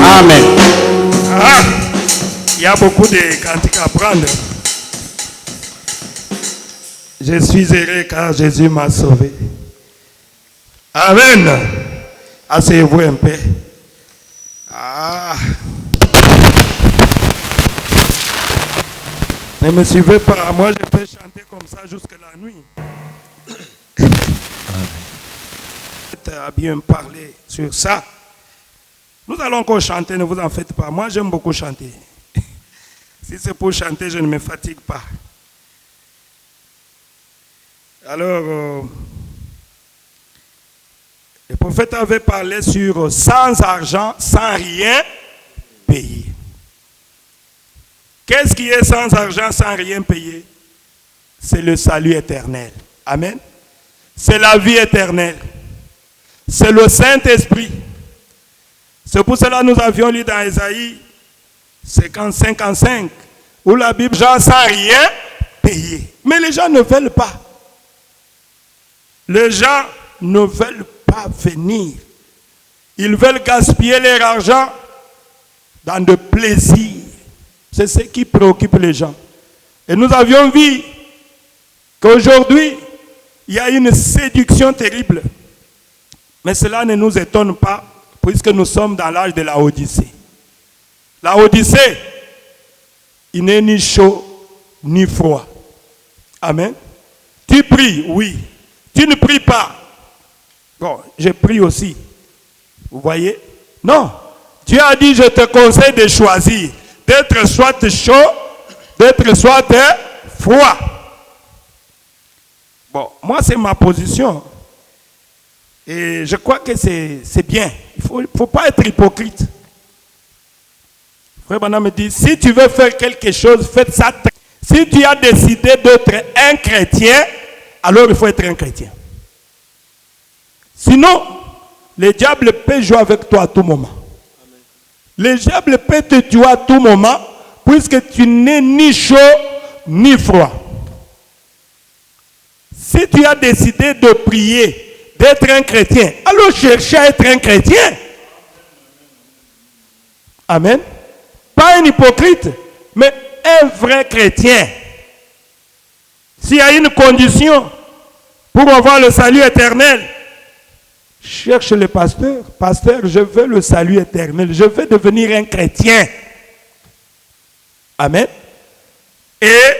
Amen. Il y a beaucoup de cantiques à prendre. Je suis heureux car Jésus m'a sauvé. Amen. Asseyez-vous un peu. Ne me suivez pas. Moi, je peux chanter comme ça jusqu'à la nuit. À bien parler sur ça. Nous allons encore chanter, ne vous en faites pas. Moi, j'aime beaucoup chanter. Si c'est pour chanter, je ne me fatigue pas. Alors, le prophète avait parlé sur sans argent, sans rien payer. Qu'est-ce qui est sans argent, sans rien payer? C'est le salut éternel. Amen. C'est la vie éternelle. C'est le Saint-Esprit. C'est pour cela que nous avions lu dans Ésaïe 55, où la Bible, gens sans rien payer. Mais les gens ne veulent pas. Les gens ne veulent pas venir. Ils veulent gaspiller leur argent dans de plaisir. C'est ce qui préoccupe les gens. Et nous avions vu qu'aujourd'hui, il y a une séduction terrible. Mais cela ne nous étonne pas, puisque nous sommes dans l'âge de la Odyssée. La Odyssée, il n'est ni chaud, ni froid. Amen. Tu pries, oui. Tu ne pries pas. Bon, je prie aussi. Vous voyez? Non. Dieu a dit, je te conseille de choisir d'être soit chaud, d'être soit froid. Bon, moi c'est ma position. Et je crois que c'est bien. Il ne faut pas être hypocrite. Frère Branham me dit, si tu veux faire quelque chose, fais ça. Si tu as décidé d'être un chrétien, alors il faut être un chrétien. Sinon, le diable peut jouer avec toi à tout moment. Le diable peut te tuer à tout moment, puisque tu n'es ni chaud ni froid. Si tu as décidé de prier, d'être un chrétien, alors cherche à être un chrétien. Amen. Pas un hypocrite, mais un vrai chrétien. S'il y a une condition pour avoir le salut éternel, cherche le pasteur. Pasteur, je veux le salut éternel. Je veux devenir un chrétien. Amen. Et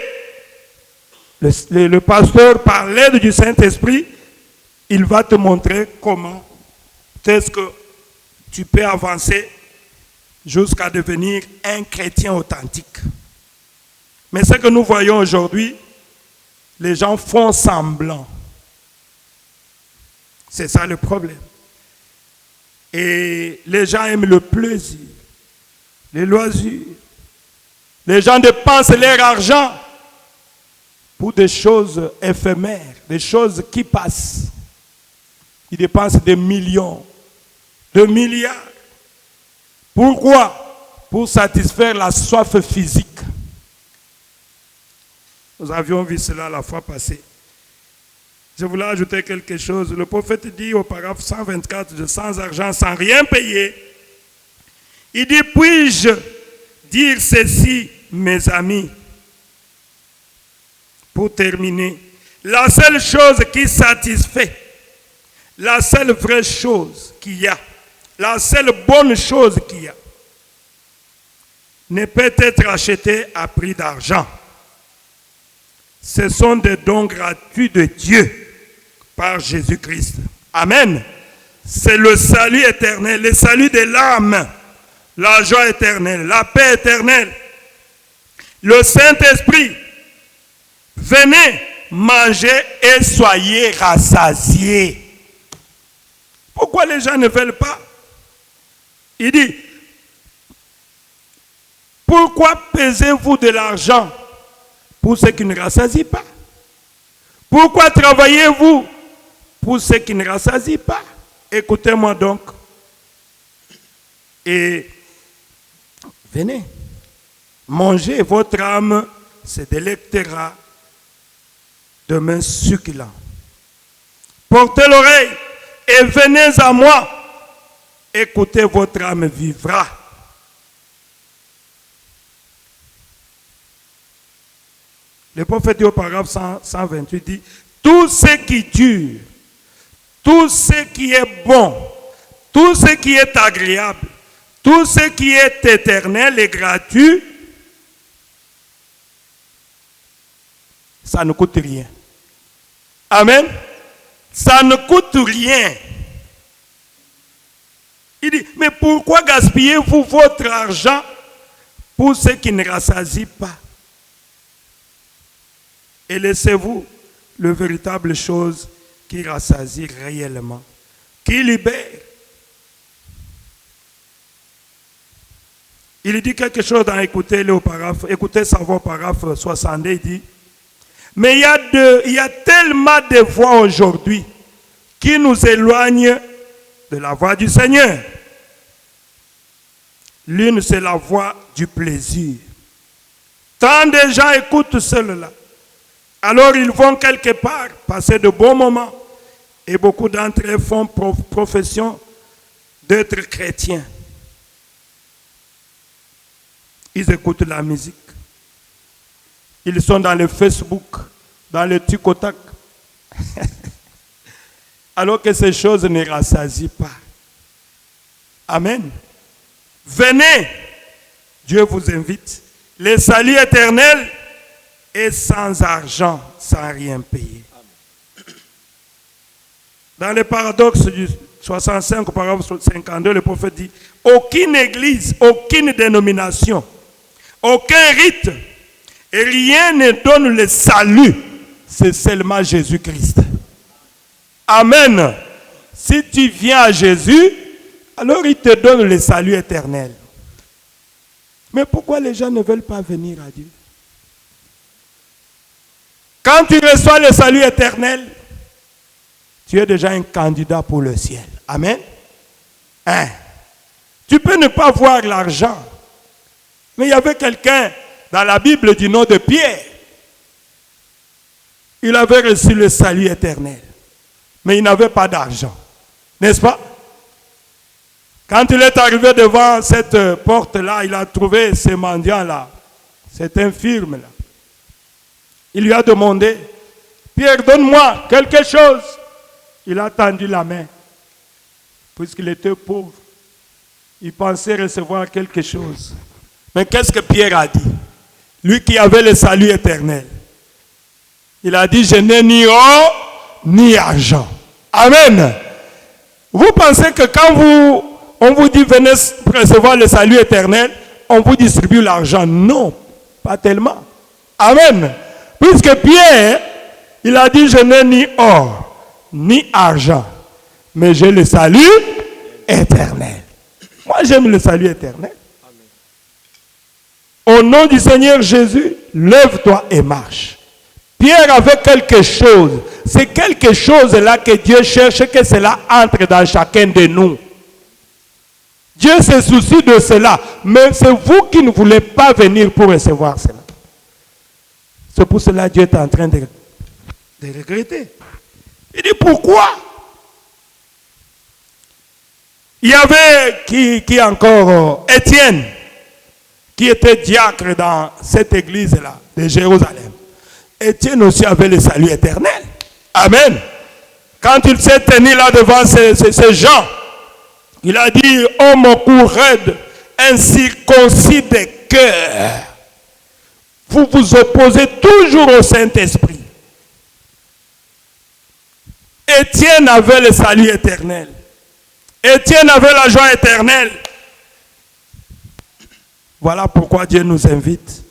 le pasteur, par l'aide du Saint-Esprit, il va te montrer comment est-ce que tu peux avancer jusqu'à devenir un chrétien authentique. Mais ce que nous voyons aujourd'hui, les gens font semblant. C'est ça le problème. Et les gens aiment le plaisir, les loisirs. Les gens dépensent leur argent pour des choses éphémères, des choses qui passent. Ils dépensent des millions, de milliards. Pourquoi? Pour satisfaire la soif physique. Nous avions vu cela la fois passée. Je voulais ajouter quelque chose. Le prophète dit au paragraphe 124 de sans argent, sans rien payer. Il dit, puis-je dire ceci, mes amis, pour terminer. La seule chose qui satisfait, la seule vraie chose qu'il y a, la seule bonne chose qu'il y a, ne peut être achetée à prix d'argent. Ce sont des dons gratuits de Dieu par Jésus-Christ. Amen. C'est le salut éternel, le salut de l'âme, la joie éternelle, la paix éternelle. Le Saint-Esprit, venez manger et soyez rassasiés. Pourquoi les gens ne veulent pas? Il dit, pourquoi pesez-vous de l'argent pour ceux qui ne rassasient pas? Pourquoi travaillez-vous pour ceux qui ne rassasient pas? Écoutez-moi donc. Et venez, mangez, votre âme se délectera de mains succulents. Portez l'oreille et venez à moi. Écoutez, votre âme vivra. Le prophète dit au paragraphe 128 dit, tout ce qui dure, tout ce qui est bon, tout ce qui est agréable, tout ce qui est éternel et gratuit, ça ne coûte rien. Amen. Ça ne coûte rien. Il dit, mais pourquoi gaspillez-vous votre argent pour ceux qui ne rassasient pas? Et laissez-vous le véritable chose qui rassasie réellement, qui libère. Il dit quelque chose dans écoutez ça au paragraphe 62, il dit, mais il y a tellement de voix aujourd'hui qui nous éloignent de la voix du Seigneur. L'une, c'est la voix du plaisir. Tant de gens écoutent cela. Alors ils vont quelque part passer de bons moments. Et beaucoup d'entre eux font profession d'être chrétiens. Ils écoutent la musique. Ils sont dans le Facebook, dans le TikTok. Alors que ces choses ne rassasient pas. Amen. Venez, Dieu vous invite. Le salut éternel est sans argent, sans rien payer. Dans le paradoxe du 65 au paragraphe 52, le prophète dit, aucune église, aucune dénomination, aucun rite, et rien ne donne le salut, c'est seulement Jésus-Christ. Amen. Si tu viens à Jésus, alors il te donne le salut éternel. Mais pourquoi les gens ne veulent pas venir à Dieu? Quand tu reçois le salut éternel, tu es déjà un candidat pour le ciel. Amen. Hein? Tu peux ne pas voir l'argent. Mais il y avait quelqu'un dans la Bible du nom de Pierre. Il avait reçu le salut éternel. Mais il n'avait pas d'argent. N'est-ce pas? Quand il est arrivé devant cette porte-là, il a trouvé ce mendiant-là, cet infirme-là. Il lui a demandé, Pierre, donne-moi quelque chose. Il a tendu la main. Puisqu'il était pauvre, il pensait recevoir quelque chose. Mais qu'est-ce que Pierre a dit? Lui qui avait le salut éternel. Il a dit, je n'ai ni or, ni argent. Amen. Vous pensez que quand on vous dit, venez recevoir le salut éternel, on vous distribue l'argent? Non, pas tellement. Amen. Puisque Pierre, il a dit, je n'ai ni or, ni argent, mais j'ai le salut éternel. Moi, j'aime le salut éternel. Au nom du Seigneur Jésus, lève-toi et marche. Pierre avait quelque chose. C'est quelque chose-là que Dieu cherche, que cela entre dans chacun de nous. Dieu se soucie de cela, mais c'est vous qui ne voulez pas venir pour recevoir cela. C'est pour cela que Dieu est en train de regretter. Il dit pourquoi? Il y avait qui encore? Étienne, qui était diacre dans cette église-là de Jérusalem. Étienne aussi avait le salut éternel. Amen. Quand il s'est tenu là devant ces gens, il a dit, homme au cou raide, incirconcis de cœur, vous vous opposez toujours au Saint-Esprit. Étienne avait le salut éternel. Étienne avait la joie éternelle. Voilà pourquoi Dieu nous invite,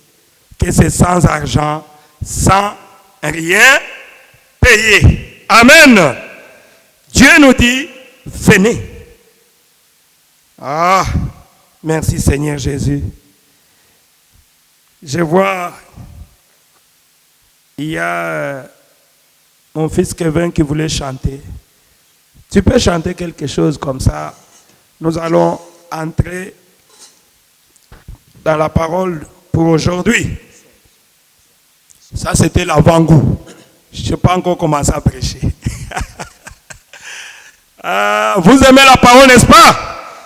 que c'est sans argent, sans rien payer. Amen. Dieu nous dit, venez. Ah, merci Seigneur Jésus. Je vois, il y a mon fils Kevin qui voulait chanter. Tu peux chanter quelque chose comme ça. Nous allons entrer dans la parole pour aujourd'hui. Ça, c'était l'avant-goût. Je n'ai pas encore commencé à prêcher. Vous aimez la parole, n'est-ce pas?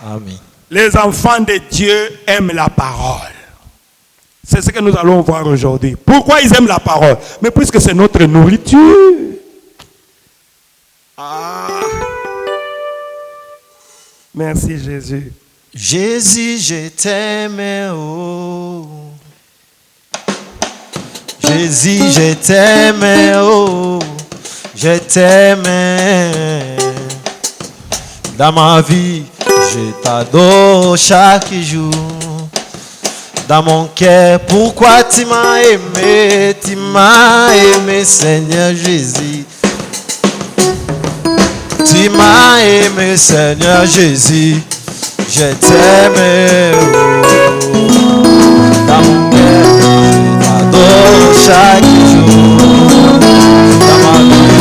Amen. Les enfants de Dieu aiment la parole. C'est ce que nous allons voir aujourd'hui. Pourquoi ils aiment la parole? Mais puisque c'est notre nourriture. Merci Jésus. Jésus, je t'aime, oh. Jésus, je t'aime, oh. Je t'aime. Dans ma vie, je t'adore chaque jour. Dans mon cœur, pourquoi tu m'as aimé? Tu m'as aimé, Seigneur Jésus. Tu m'as aimé, Seigneur Jésus. Je t'aime, oh. Dans mon cœur, je t'adore chaque jour. Dans ma vie.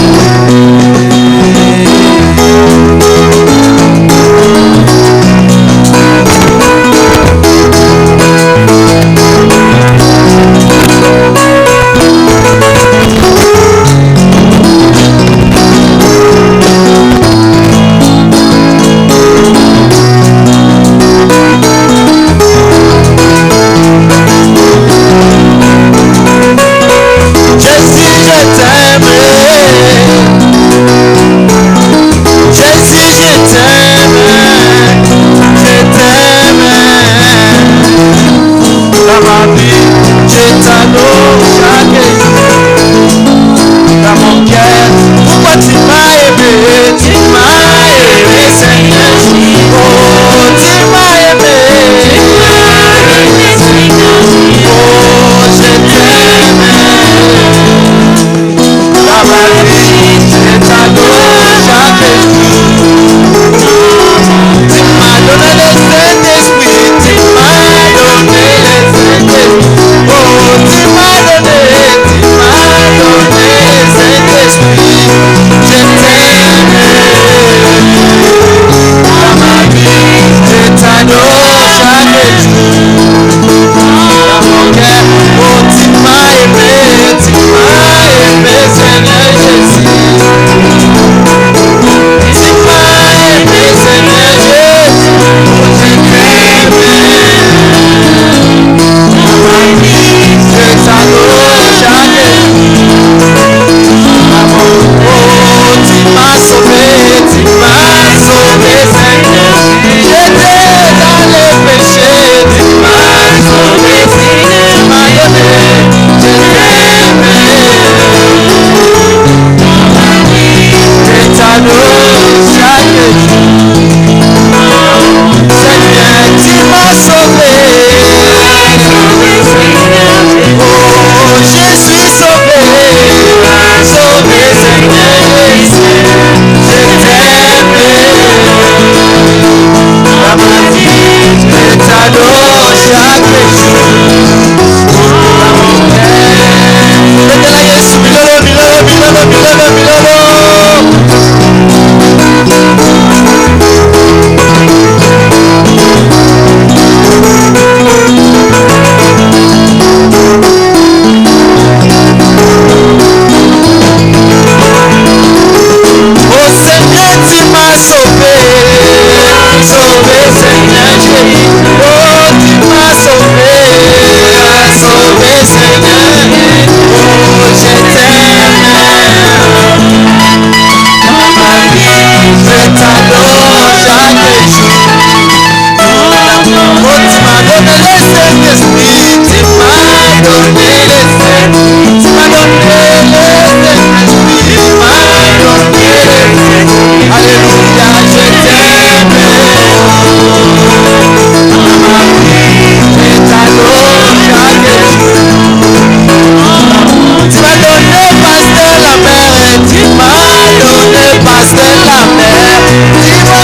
Tu m'as donné pasteur la mer.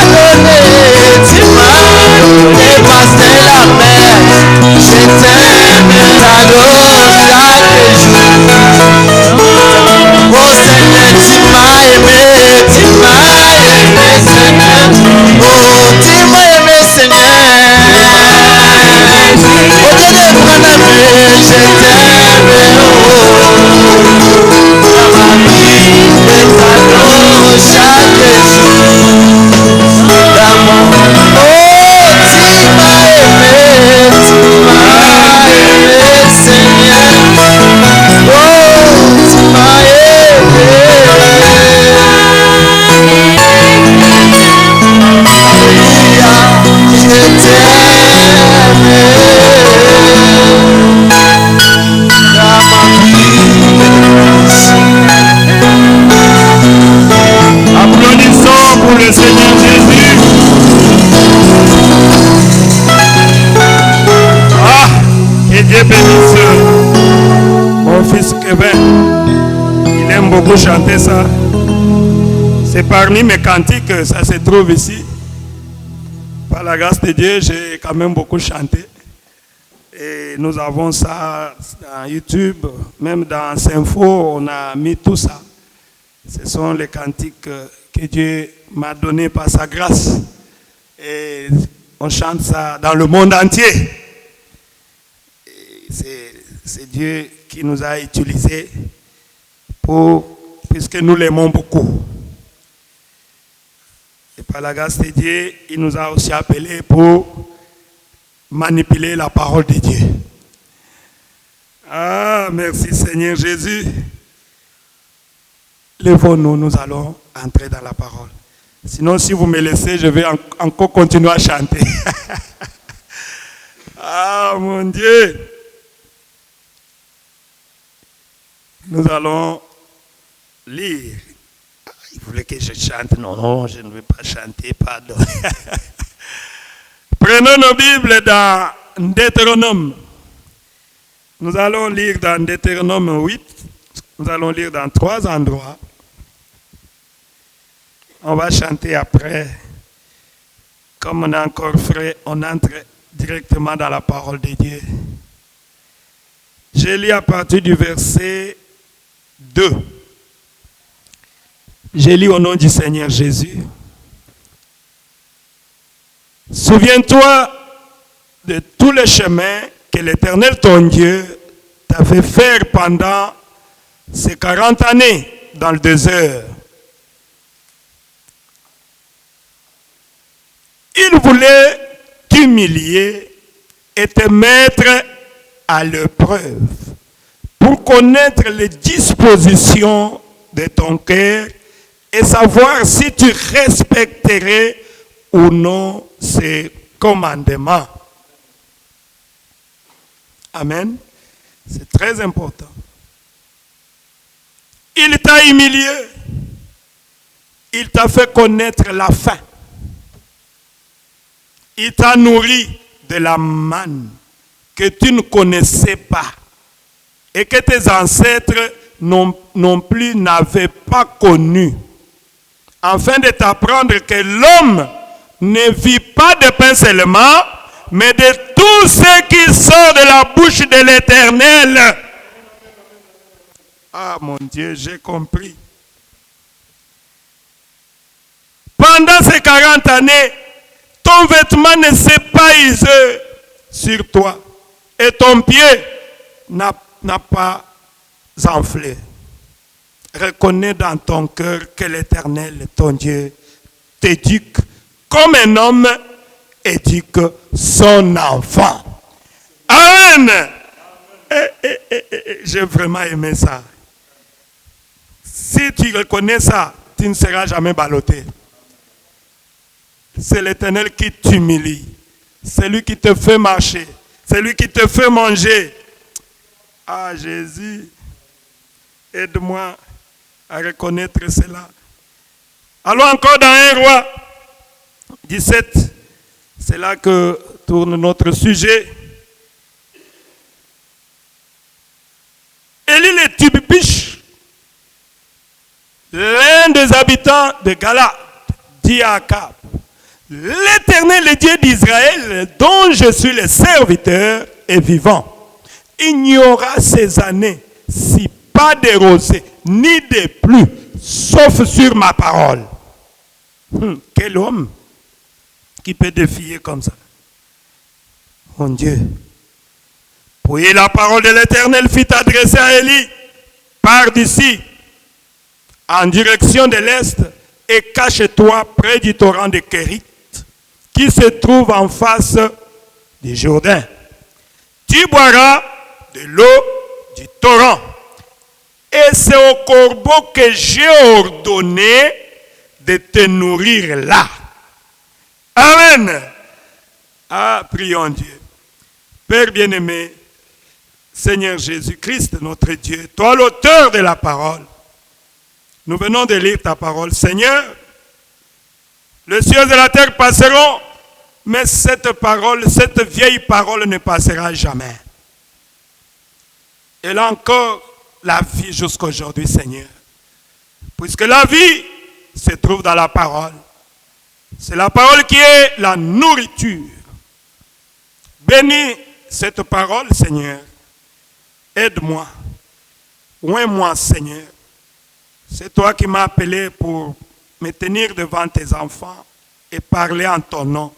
bénisse mon fils Kevin. Il aime beaucoup chanter ça. C'est parmi mes cantiques, ça se trouve ici. Par la grâce de Dieu, j'ai quand même beaucoup chanté. Et nous avons ça dans YouTube, même dans Sinfo, on a mis tout ça. Ce sont les cantiques que Dieu m'a donnés par sa grâce. Et on chante ça dans le monde entier. C'est Dieu qui nous a utilisés puisque nous l'aimons beaucoup. Et par la grâce de Dieu, il nous a aussi appelés pour manipuler la parole de Dieu. Ah, merci Seigneur Jésus. Lèvons-nous, nous allons entrer dans la parole. Sinon, si vous me laissez, je vais encore continuer à chanter. Ah, mon Dieu. Nous allons lire. Il voulait que je chante. Non, je ne vais pas chanter, pardon. Prenons nos Bibles dans Deutéronome. Nous allons lire dans Deutéronome 8. Nous allons lire dans 3 endroits. On va chanter après. Comme on est encore frais, on entre directement dans la parole de Dieu. Je lis à partir du verset 2. Je lis au nom du Seigneur Jésus. Souviens-toi de tous les chemins que l'Éternel ton Dieu t'a fait faire pendant ces 40 années dans le désert. Il voulait t'humilier et te mettre à l'épreuve pour connaître les dispositions de ton cœur et savoir si tu respecterais ou non ses commandements. Amen. C'est très important. Il t'a humilié. Il t'a fait connaître la faim. Il t'a nourri de la manne que tu ne connaissais pas et que tes ancêtres non plus n'avaient pas connue, afin de t'apprendre que l'homme ne vit pas de pain seulement, mais de tout ce qui sort de la bouche de l'Éternel. Ah mon Dieu, j'ai compris. Pendant ces 40 années, ton vêtement ne s'est pas usé sur toi et ton pied n'a pas enflé. Reconnais dans ton cœur que l'Éternel, ton Dieu, t'éduque comme un homme éduque son enfant. Amen. J'ai vraiment aimé ça. Si tu reconnais ça, tu ne seras jamais ballotté. C'est l'Éternel qui t'humilie. C'est lui qui te fait marcher. C'est lui qui te fait manger. Ah Jésus, aide-moi à reconnaître cela. Allons encore dans 1 Roi 17. C'est là que tourne notre sujet. Élie le Tibbish, l'un des habitants de Galate, dit à Akab: l'Éternel, le Dieu d'Israël, dont je suis le serviteur, est vivant. Il n'y aura ces années si pas de rosée, ni de pluie, sauf sur ma parole. Quel homme qui peut défier comme ça? Mon Dieu. Puis la parole de l'Éternel fut adressée à Élie: pars d'ici, en direction de l'Est, et cache-toi près du torrent de Kérit, qui se trouve en face du Jourdain. Tu boiras de l'eau du torrent. Et c'est au corbeau que j'ai ordonné de te nourrir là. Amen. Ah, prions Dieu. Père bien-aimé, Seigneur Jésus-Christ, notre Dieu, toi l'auteur de la parole, nous venons de lire ta parole. Seigneur, les cieux et la terre passeront, mais cette parole, cette vieille parole ne passera jamais. Elle a encore la vie jusqu'à aujourd'hui, Seigneur. Puisque la vie se trouve dans la parole. C'est la parole qui est la nourriture. Bénis cette parole, Seigneur. Aide-moi. Oins-moi, Seigneur. C'est toi qui m'as appelé pour me tenir devant tes enfants et parler en ton nom.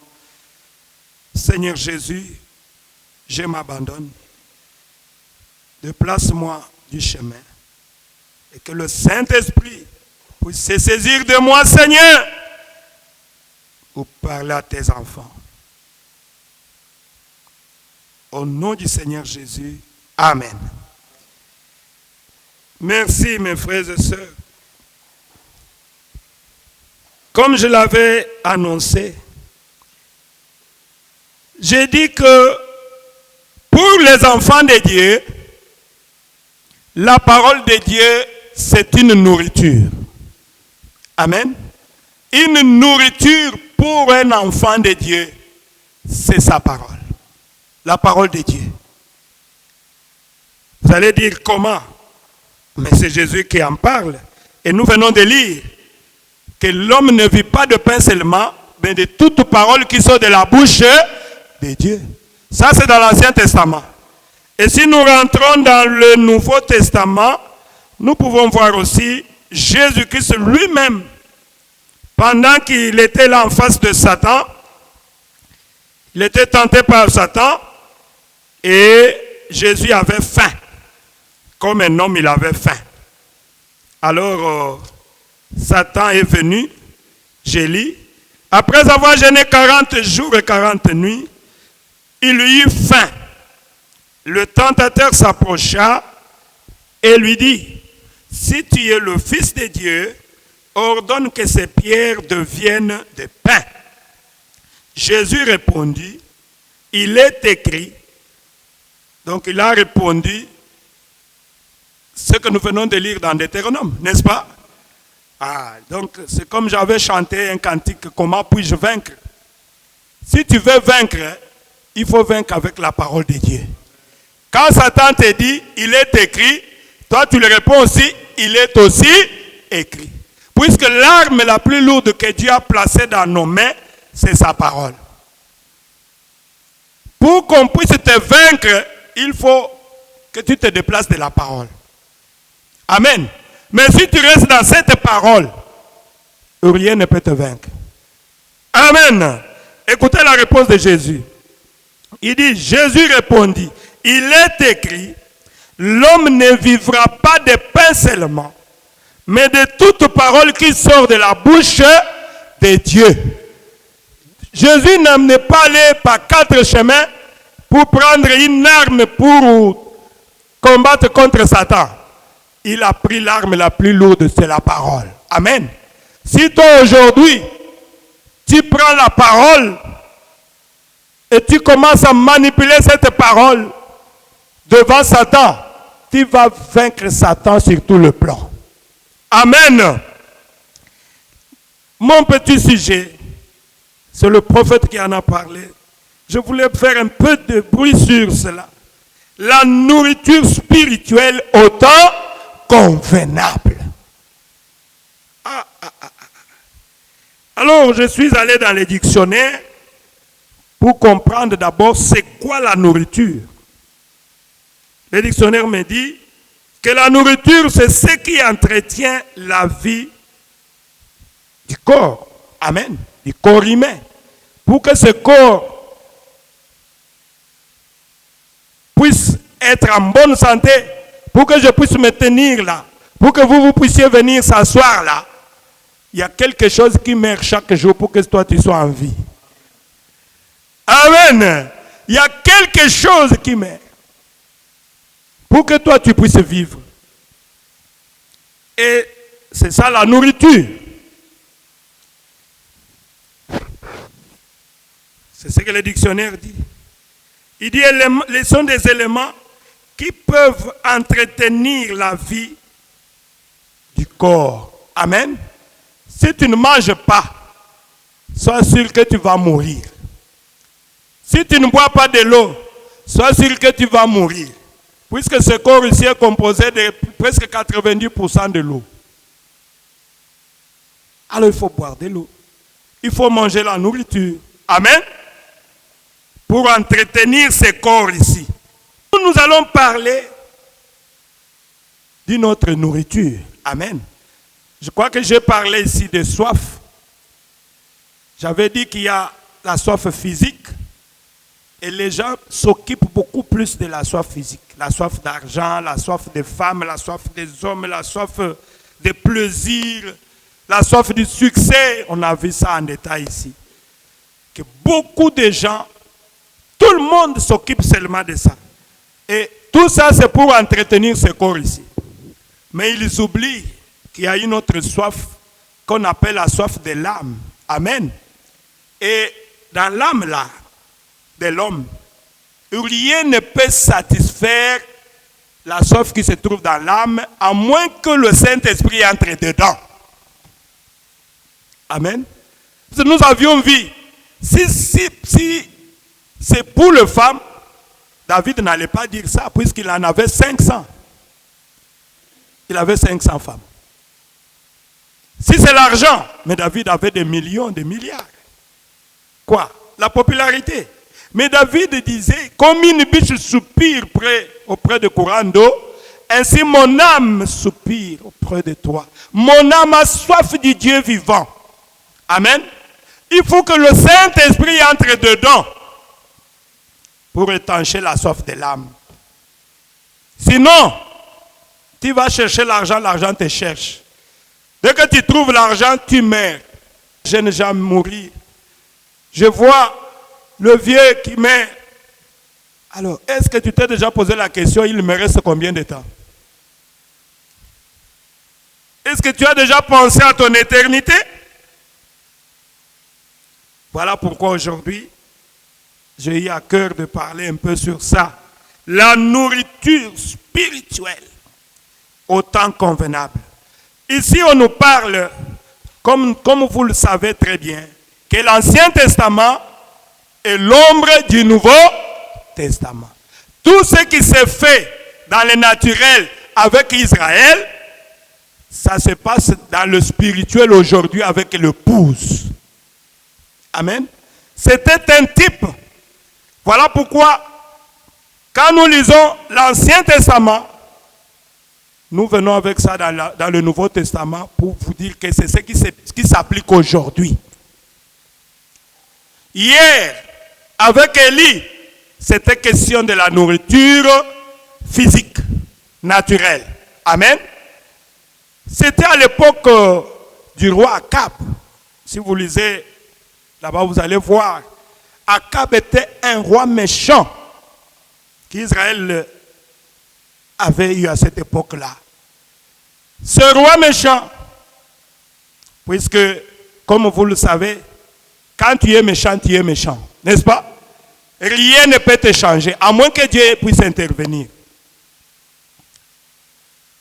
Seigneur Jésus, je m'abandonne. Déplace-moi du chemin. Et que le Saint-Esprit puisse se saisir de moi, Seigneur, pour parler à tes enfants. Au nom du Seigneur Jésus, Amen. Merci mes frères et sœurs. Comme je l'avais annoncé, j'ai dit que pour les enfants de Dieu, la parole de Dieu, c'est une nourriture. Amen. Une nourriture pour un enfant de Dieu, c'est sa parole. La parole de Dieu. Vous allez dire comment? Mais c'est Jésus qui en parle. Et nous venons de lire que l'homme ne vit pas de pain seulement, mais de toute parole qui sort de la bouche de Dieu. Ça, c'est dans l'Ancien Testament. Et si nous rentrons dans le Nouveau Testament, nous pouvons voir aussi Jésus-Christ lui-même, pendant qu'il était là en face de Satan, il était tenté par Satan, et Jésus avait faim. Comme un homme, il avait faim. Alors, Satan est venu, j'ai lu, après avoir jeûné 40 jours et 40 nuits, il eut faim. Le tentateur s'approcha et lui dit, si tu es le Fils de Dieu, ordonne que ces pierres deviennent des pains. Jésus répondit, il est écrit. Donc il a répondu ce que nous venons de lire dans Deutéronome, n'est-ce pas? Donc c'est comme j'avais chanté un cantique, comment puis-je vaincre? Si tu veux vaincre, il faut vaincre avec la parole de Dieu. Quand Satan te dit, il est écrit, toi tu lui réponds aussi, il est aussi écrit. Puisque l'arme la plus lourde que Dieu a placée dans nos mains, c'est sa parole. Pour qu'on puisse te vaincre, il faut que tu te déplaces de la parole. Amen. Mais si tu restes dans cette parole, rien ne peut te vaincre. Amen. Écoutez la réponse de Jésus. Il dit, Jésus répondit, il est écrit, l'homme ne vivra pas de pain seulement, mais de toute parole qui sort de la bouche de Dieu. Jésus n'est pas allé par 4 chemins pour prendre une arme pour combattre contre Satan. Il a pris l'arme la plus lourde, c'est la parole. Amen. Si toi aujourd'hui, tu prends la parole et tu commences à manipuler cette parole devant Satan, tu vas vaincre Satan sur tout le plan. Amen. Mon petit sujet, c'est le prophète qui en a parlé. Je voulais faire un peu de bruit sur cela. La nourriture spirituelle au temps convenable. Alors, je suis allé dans les dictionnaires pour comprendre d'abord c'est quoi la nourriture. Le dictionnaire me dit que la nourriture, c'est ce qui entretient la vie du corps. Amen. Du corps humain. Pour que ce corps puisse être en bonne santé, pour que je puisse me tenir là, pour que vous puissiez venir s'asseoir là, il y a quelque chose qui meurt chaque jour pour que toi tu sois en vie. Amen. Il y a quelque chose qui meurt pour que toi tu puisses vivre. Et c'est ça la nourriture. C'est ce que le dictionnaire dit. Il dit ce sont des éléments qui peuvent entretenir la vie du corps. Amen. Si tu ne manges pas, sois sûr que tu vas mourir. Si tu ne bois pas de l'eau, sois sûr que tu vas mourir. Puisque ce corps ici est composé de presque 90% de l'eau. Alors il faut boire de l'eau. Il faut manger la nourriture. Amen. Pour entretenir ce corps ici. Nous allons parler d'une autre nourriture. Amen. Je crois que j'ai parlé ici de soif. J'avais dit qu'il y a la soif physique. Et les gens s'occupent beaucoup plus de la soif physique. La soif d'argent, la soif des femmes, la soif des hommes, la soif des plaisirs, la soif du succès. On a vu ça en détail ici. Que beaucoup de gens, tout le monde s'occupe seulement de ça. Et tout ça, c'est pour entretenir ce corps ici. Mais ils oublient qu'il y a une autre soif qu'on appelle la soif de l'âme. Amen. Et dans l'âme là, de l'homme, rien ne peut satisfaire la soif qui se trouve dans l'âme, à moins que le Saint-Esprit entre dedans. Amen. Nous avions vu, si c'est pour les femmes, David n'allait pas dire ça, puisqu'il en avait 500. Il avait 500 femmes. Si c'est l'argent, mais David avait des millions, des milliards. Quoi? La popularité. Mais David disait, comme une biche soupire auprès de courant d'eau, ainsi mon âme soupire auprès de toi. Mon âme a soif du Dieu vivant. Amen. Il faut que le Saint-Esprit entre dedans pour étancher la soif de l'âme. Sinon, tu vas chercher l'argent, l'argent te cherche. Dès que tu trouves l'argent, tu meurs. Je n'ai jamais mourir. Je vois le vieux qui meurt. Alors, est-ce que tu t'es déjà posé la question, il me reste combien de temps? Est-ce que tu as déjà pensé à ton éternité? Voilà pourquoi aujourd'hui, j'ai eu à cœur de parler un peu sur ça. La nourriture spirituelle, au temps convenable. Ici, on nous parle, comme vous le savez très bien, que l'Ancien Testament est l'ombre du Nouveau Testament. Tout ce qui s'est fait dans le naturel avec Israël, ça se passe dans le spirituel aujourd'hui avec l'épouse. Amen. C'était un type. Voilà pourquoi, quand nous lisons l'Ancien Testament, nous venons avec ça dans le Nouveau Testament pour vous dire que c'est ce qui s'applique aujourd'hui. Hier, avec Élie, c'était question de la nourriture physique, naturelle. Amen. C'était à l'époque du roi Akab. Si vous lisez là-bas, vous allez voir. Akab était un roi méchant qu'Israël avait eu à cette époque-là. Ce roi méchant, puisque, comme vous le savez, quand tu es méchant, n'est-ce pas? Rien ne peut te changer, à moins que Dieu puisse intervenir.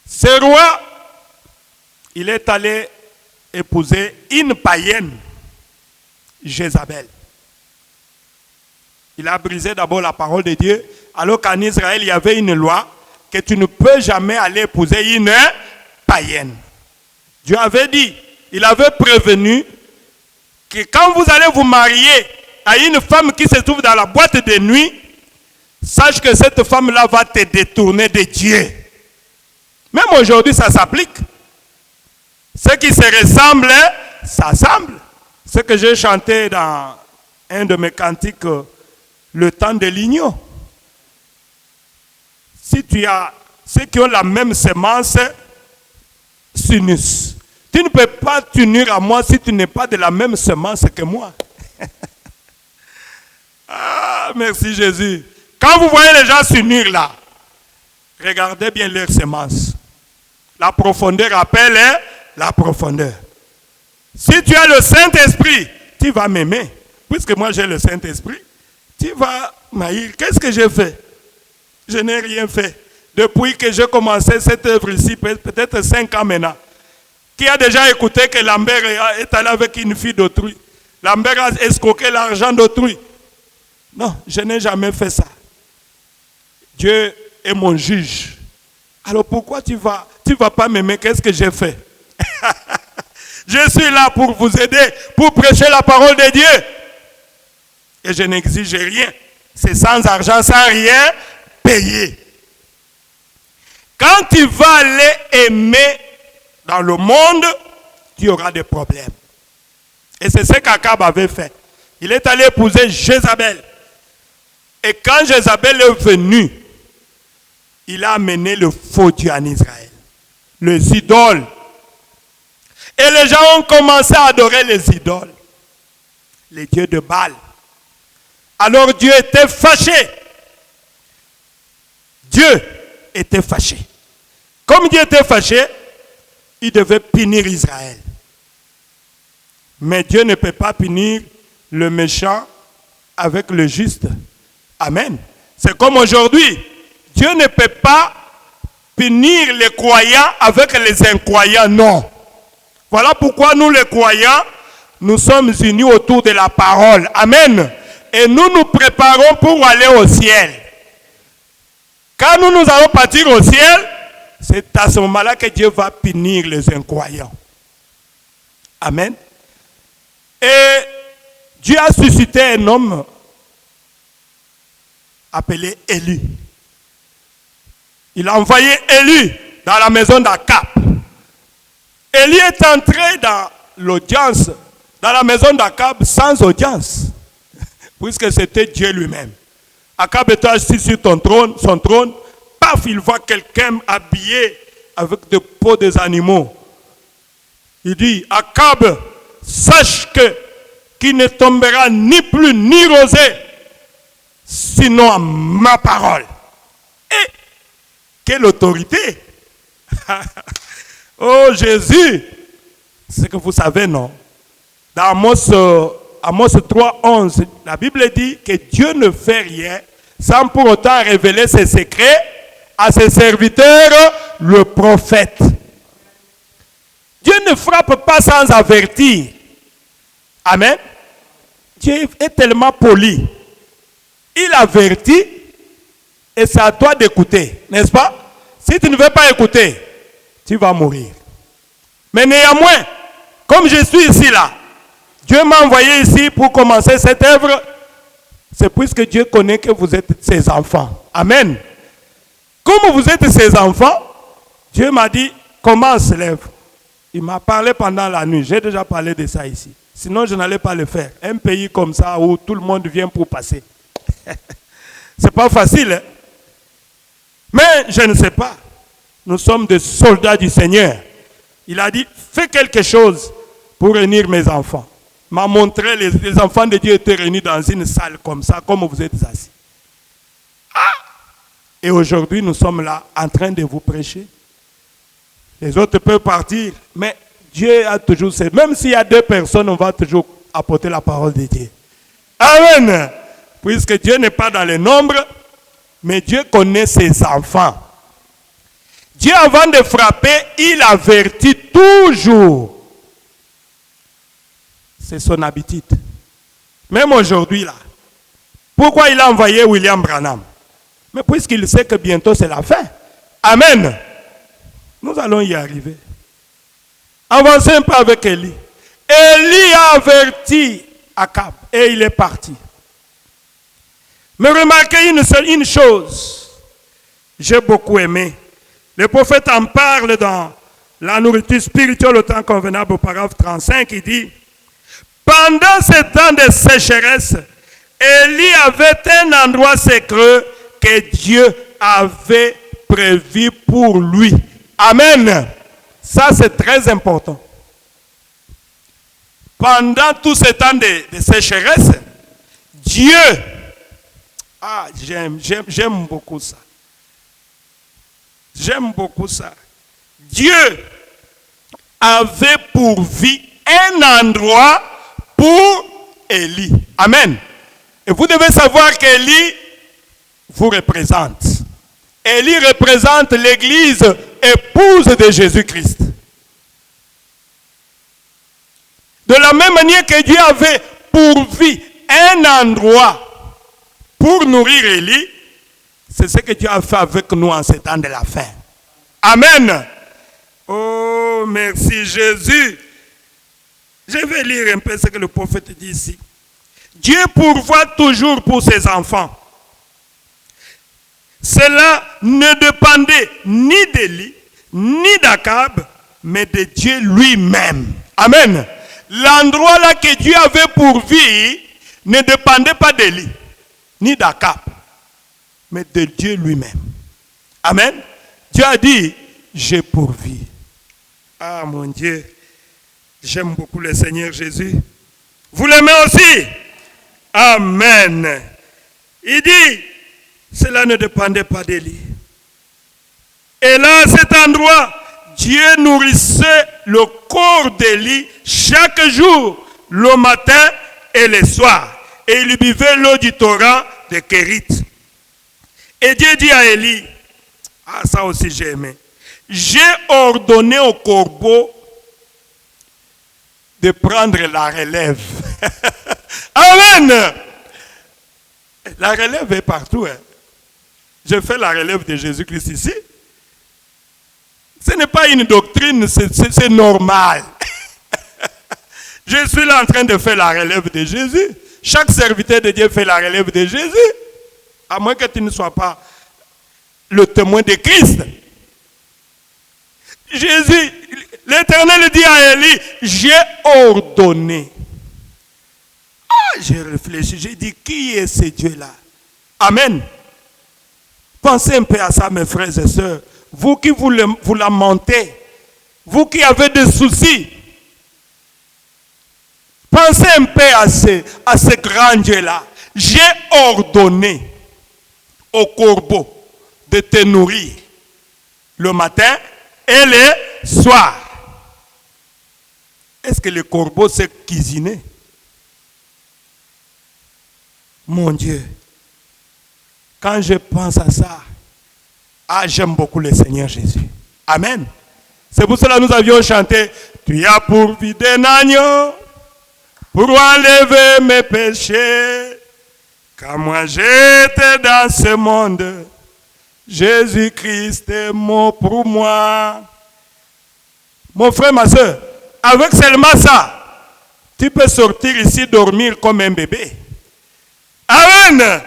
Ce roi, il est allé épouser une païenne, Jézabel. Il a brisé d'abord la parole de Dieu, alors qu'en Israël, il y avait une loi que tu ne peux jamais aller épouser une païenne. Dieu avait dit, il avait prévenu que quand vous allez vous marier à une femme qui se trouve dans la boîte de nuit, sache que cette femme-là va te détourner de Dieu. Même aujourd'hui, ça s'applique. Ce qui se ressemble, ça semble. Ce que j'ai chanté dans un de mes cantiques, le temps de l'ignon. Si tu as ceux qui ont la même semence, sinus. Tu ne peux pas t'unir à moi si tu n'es pas de la même semence que moi. Ah, merci Jésus. Quand vous voyez les gens s'unir là, regardez bien leur semence. La profondeur appelle la profondeur. Si tu as le Saint-Esprit, tu vas m'aimer. Puisque moi j'ai le Saint-Esprit, tu vas m'haïr. Qu'est-ce que j'ai fait? Je n'ai rien fait. Depuis que j'ai commencé cette œuvre ici, peut-être 5 ans maintenant. Qui a déjà écouté que Lambert est allé avec une fille d'autrui? Lambert a escroqué l'argent d'autrui. Non, je n'ai jamais fait ça. Dieu est mon juge. Alors pourquoi tu vas pas m'aimer? Qu'est-ce que j'ai fait? Je suis là pour vous aider, pour prêcher la parole de Dieu. Et je n'exige rien. C'est sans argent, sans rien payer. Quand tu vas aller aimer dans le monde, tu auras des problèmes. Et c'est ce qu'Akab avait fait. Il est allé épouser Jézabel. Et quand Jézabel est venue, il a amené le faux Dieu en Israël. Les idoles. Et les gens ont commencé à adorer les idoles. Les dieux de Baal. Alors Dieu était fâché. Dieu était fâché. Comme Dieu était fâché, il devait punir Israël. Mais Dieu ne peut pas punir le méchant avec le juste. Amen. C'est comme aujourd'hui. Dieu ne peut pas punir les croyants avec les incroyants. Non. Voilà pourquoi nous les croyants, nous sommes unis autour de la parole. Amen. Et nous nous préparons pour aller au ciel. Quand nous allons partir au ciel, c'est à ce moment-là que Dieu va punir les incroyants. Amen. Et Dieu a suscité un homme appelé Élie. Il a envoyé Élie dans la maison d'Akab. Élie est entré dans l'audience, dans la maison d'Akab sans audience, puisque c'était Dieu lui-même. Akab était assis sur son trône, paf, il voit quelqu'un habillé avec des peaux des animaux. Il dit, Akab, sache qu'il ne tombera ni pluie ni rosée, sinon à ma parole. Et quelle autorité! Oh Jésus! C'est que vous savez, non? Dans Amos 3:11, la Bible dit que Dieu ne fait rien sans pour autant révéler ses secrets à ses serviteurs, le prophète. Dieu ne frappe pas sans avertir. Amen. Dieu est tellement poli. Il avertit et c'est à toi d'écouter, n'est-ce pas? Si tu ne veux pas écouter, tu vas mourir. Mais néanmoins, comme je suis ici là, Dieu m'a envoyé ici pour commencer cette œuvre. C'est puisque Dieu connaît que vous êtes ses enfants. Amen. Comme vous êtes ses enfants, Dieu m'a dit, commence l'œuvre. Il m'a parlé pendant la nuit. J'ai déjà parlé de ça ici. Sinon, je n'allais pas le faire. Un pays comme ça où tout le monde vient pour passer. C'est pas facile. Hein? Mais je ne sais pas. Nous sommes des soldats du Seigneur. Il a dit, fais quelque chose pour réunir mes enfants. Il m'a montré les enfants de Dieu étaient réunis dans une salle comme ça, comme vous êtes assis. Ah! Et aujourd'hui, nous sommes là en train de vous prêcher. Les autres peuvent partir, mais Dieu a toujours... Même s'il y a 2 personnes, on va toujours apporter la parole de Dieu. Amen. Puisque Dieu n'est pas dans les nombres, mais Dieu connaît ses enfants. Dieu, avant de frapper, il avertit toujours. C'est son habitude. Même aujourd'hui, là. Pourquoi il a envoyé William Branham? Mais puisqu'il sait que bientôt c'est la fin. Amen. Nous allons y arriver. Avancez un peu avec Élie. Élie a averti Akab et il est parti. Mais remarquez une chose. J'ai beaucoup aimé. Le prophète en parle dans la nourriture spirituelle au temps convenable au paragraphe 35. Il dit, pendant ce temps de sécheresse, Élie avait un endroit secret que Dieu avait prévu pour lui. Amen. Ça, c'est très important. Pendant tout ce temps de sécheresse, Dieu, j'aime beaucoup ça. J'aime beaucoup ça. Dieu avait pourvu un endroit pour Élie. Amen. Et vous devez savoir qu'Élie vous représente. Élie représente l'église épouse de Jésus-Christ. De la même manière que Dieu avait pourvu un endroit pour nourrir Élie, C'est ce que Dieu a fait avec nous en ces temps de la fin. Amen. Oh, merci Jésus. Je vais lire un peu ce que le prophète dit ici. Dieu pourvoit toujours pour ses enfants. Cela ne dépendait ni d'Élie, ni d'Akab, mais de Dieu lui-même. Amen. L'endroit là que Dieu avait pourvu ne dépendait pas d'Élie, ni d'Akab, mais de Dieu lui-même. Amen. Dieu a dit, j'ai pourvu. Ah mon Dieu, j'aime beaucoup le Seigneur Jésus. Vous l'aimez aussi? Amen. Il dit, cela ne dépendait pas d'Élie. Et là, à cet endroit, Dieu nourrissait le corps d'Élie chaque jour, le matin et le soir. Et il buvait l'eau du torrent de Kérit. Et Dieu dit à Élie, ah ça aussi j'ai aimé, j'ai ordonné au corbeau de prendre la relève. Amen. La relève est partout. Hein. Je fais la relève de Jésus-Christ ici. Ce n'est pas une doctrine, c'est normal. Je suis là en train de faire la relève de Jésus. Chaque serviteur de Dieu fait la relève de Jésus. À moins que tu ne sois pas le témoin de Christ. Jésus, l'Éternel dit à Élie, j'ai ordonné. Ah, j'ai réfléchi, j'ai dit, qui est ce Dieu-là? Amen. Pensez un peu à ça, mes frères et sœurs. Vous qui vous lamentez, vous qui avez des soucis, pensez un peu à ce grand Dieu-là. J'ai ordonné au corbeau de te nourrir le matin et le soir. Est-ce que le corbeau sait cuisiner? Mon Dieu, quand je pense à ça, ah, j'aime beaucoup le Seigneur Jésus. Amen. C'est pour cela que nous avions chanté, tu as pourvu d'un agneau pour enlever mes péchés. Quand moi j'étais dans ce monde, Jésus-Christ est mort pour moi. Mon frère, ma soeur, avec seulement ça, tu peux sortir ici dormir comme un bébé. Amen.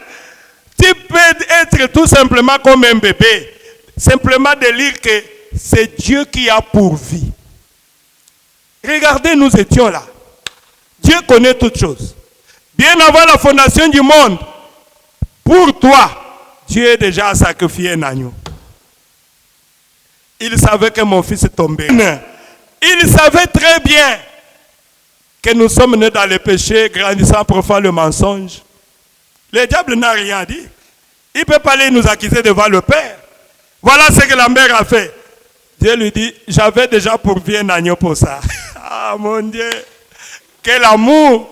Tu peux être tout simplement comme un bébé. Simplement de dire que c'est Dieu qui a pourvu. Regardez, nous étions là. Dieu connaît toutes choses. Bien avant la fondation du monde, pour toi, Dieu a déjà sacrifié un agneau. Il savait que mon fils est tombé. Il savait très bien que nous sommes nés dans le péché, grandissant profond le mensonge. Le diable n'a rien dit. Il ne peut pas aller nous accuser devant le Père. Voilà ce que la mère a fait. Dieu lui dit, j'avais déjà pourvu un agneau pour ça. Ah mon Dieu, quel amour.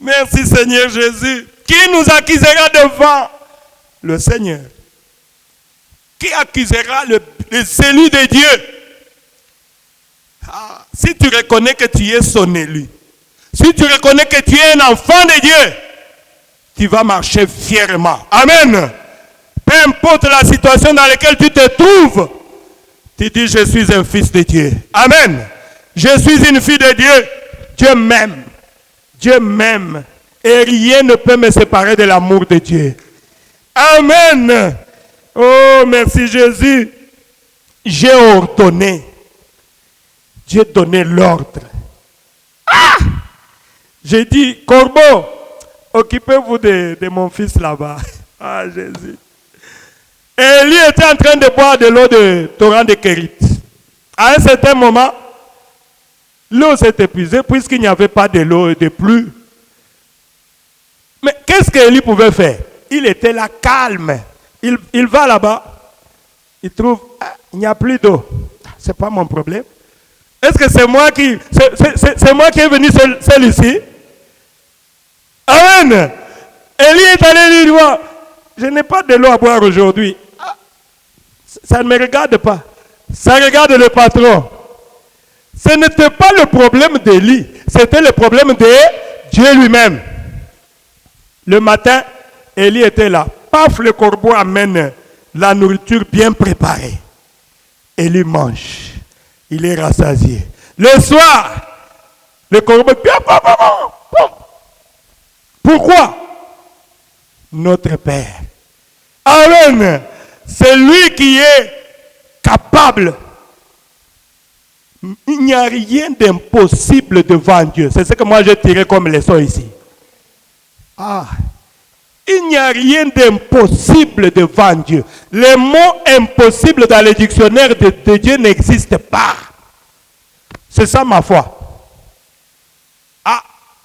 Merci Seigneur Jésus. Qui nous accusera devant le Seigneur? Qui accusera celui de Dieu? Ah, si tu reconnais que tu es son élu, si tu reconnais que tu es un enfant de Dieu, tu vas marcher fièrement. Amen. Peu importe la situation dans laquelle tu te trouves, tu dis, je suis un fils de Dieu. Amen. Je suis une fille de Dieu. Dieu m'aime. Dieu m'aime. Et rien ne peut me séparer de l'amour de Dieu. Amen. Oh, merci Jésus. J'ai ordonné. J'ai donné l'ordre. Ah! J'ai dit, corbeau, occupez-vous de mon fils là-bas. Ah, Jésus. Et lui était en train de boire de l'eau de torrent de Kérit. À un certain moment, l'eau s'est épuisée puisqu'il n'y avait pas de l'eau de pluie. Mais qu'est-ce qu'Élie pouvait faire? Il était là calme. Il va là-bas. Il trouve, il n'y a plus d'eau. Ce n'est pas mon problème. Est-ce que c'est moi qui est venu celui-ci? Amen. Élie est allé lui dire, je n'ai pas de l'eau à boire aujourd'hui. Ça ne me regarde pas. Ça regarde le patron. Ce n'était pas le problème d'Élie. C'était le problème de Dieu lui-même. Le matin, Élie était là. paf, le corbeau amène la nourriture bien préparée. Et lui mange. Il est rassasié. Le soir, le corbeau, pourquoi? Notre Père. Amen. C'est lui qui est capable. Il n'y a rien d'impossible devant Dieu. C'est ce que moi j'ai tiré comme leçon ici. Il n'y a rien d'impossible devant Dieu. Le mot impossible dans le dictionnaire de Dieu n'existe pas. C'est ça ma foi.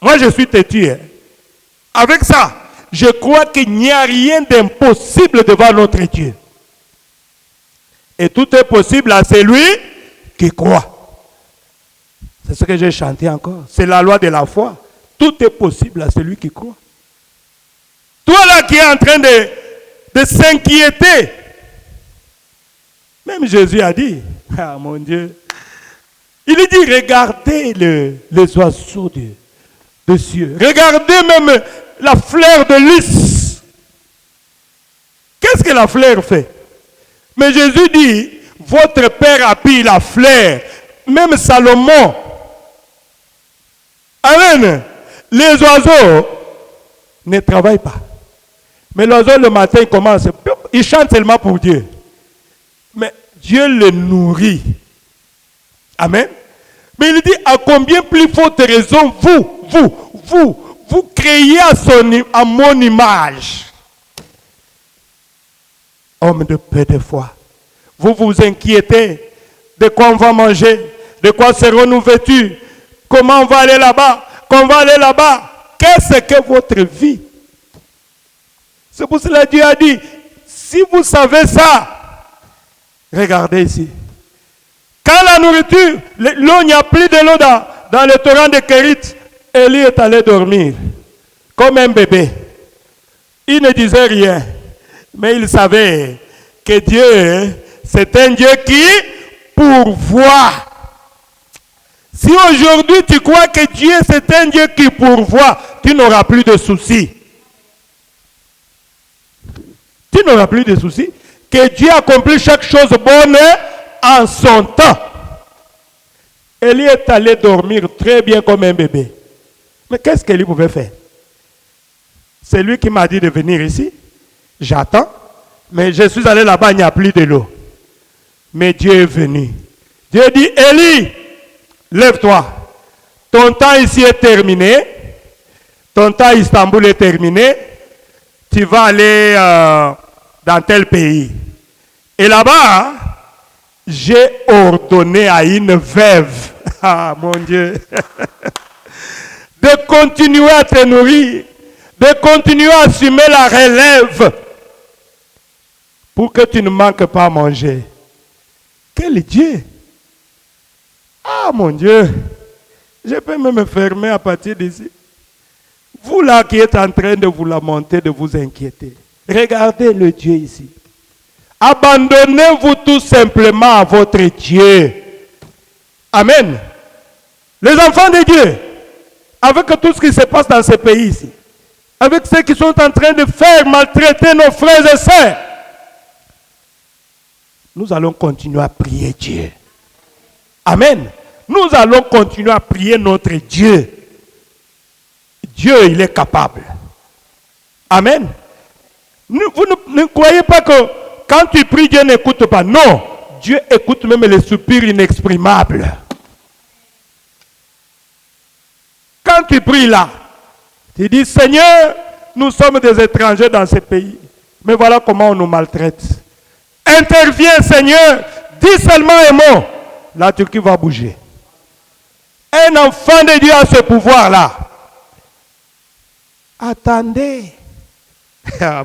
Moi je suis têtu. Avec ça, je crois qu'il n'y a rien d'impossible devant notre Dieu. Et tout est possible à celui qui croit. C'est ce que j'ai chanté encore. C'est la loi de la foi. Tout est possible à celui qui croit. Toi là qui es en train de s'inquiéter. Même Jésus a dit, mon Dieu. Il dit, regardez les oiseaux de cieux. Regardez même la fleur de lys. Qu'est-ce que la fleur fait? Mais Jésus dit, votre Père habille la fleur. Même Salomon. Amen. Les oiseaux ne travaillent pas. Mais l'oiseau le matin, il commence. Il chante seulement pour Dieu. Mais Dieu le nourrit. Amen. Mais il dit, à combien plus forte raison, vous créez à mon image. Homme de peu de foi. Vous vous inquiétez de quoi on va manger, de quoi serons-nous vêtus, comment on va aller là-bas, qu'on va aller là-bas. Qu'est-ce que votre vie? C'est pour cela que Dieu a dit, si vous savez ça, regardez ici. Quand la nourriture, l'eau, il n'y a plus de l'eau dans le torrent de Kérit, Élie est allé dormir comme un bébé. Il ne disait rien, mais il savait que Dieu, c'est un Dieu qui pourvoit. Si aujourd'hui tu crois que Dieu c'est un Dieu qui pourvoit, tu n'auras plus de soucis. Tu n'auras plus de soucis. Que Dieu accomplit chaque chose bonne en son temps. Élie est allé dormir très bien comme un bébé. Mais qu'est-ce qu'Élie pouvait faire? C'est lui qui m'a dit de venir ici. J'attends. Mais je suis allé là-bas, il n'y a plus de l'eau. Mais Dieu est venu. Dieu dit, Élie, lève-toi. Ton temps ici est terminé. Ton temps à Istanbul est terminé. Tu vas aller dans tel pays. Et là-bas, j'ai ordonné à une veuve, mon Dieu, de continuer à te nourrir, de continuer à assumer la relève pour que tu ne manques pas à manger. Quel Dieu! Mon Dieu! Je peux même me fermer à partir d'ici. Vous là qui êtes en train de vous lamenter, de vous inquiéter, regardez le Dieu ici. Abandonnez-vous tout simplement à votre Dieu. Amen. Les enfants de Dieu, avec tout ce qui se passe dans ce pays ici, avec ceux qui sont en train de faire maltraiter nos frères et sœurs, nous allons continuer à prier Dieu. Amen. Nous allons continuer à prier notre Dieu. Dieu, il est capable. Amen. Vous ne croyez pas que quand tu pries, Dieu n'écoute pas. Non, Dieu écoute même les soupirs inexprimables. Quand tu pries là, tu dis, Seigneur, nous sommes des étrangers dans ce pays. Mais voilà comment on nous maltraite. Interviens, Seigneur, dis seulement un mot. La Turquie va bouger. Un enfant de Dieu a ce pouvoir-là. Attendez.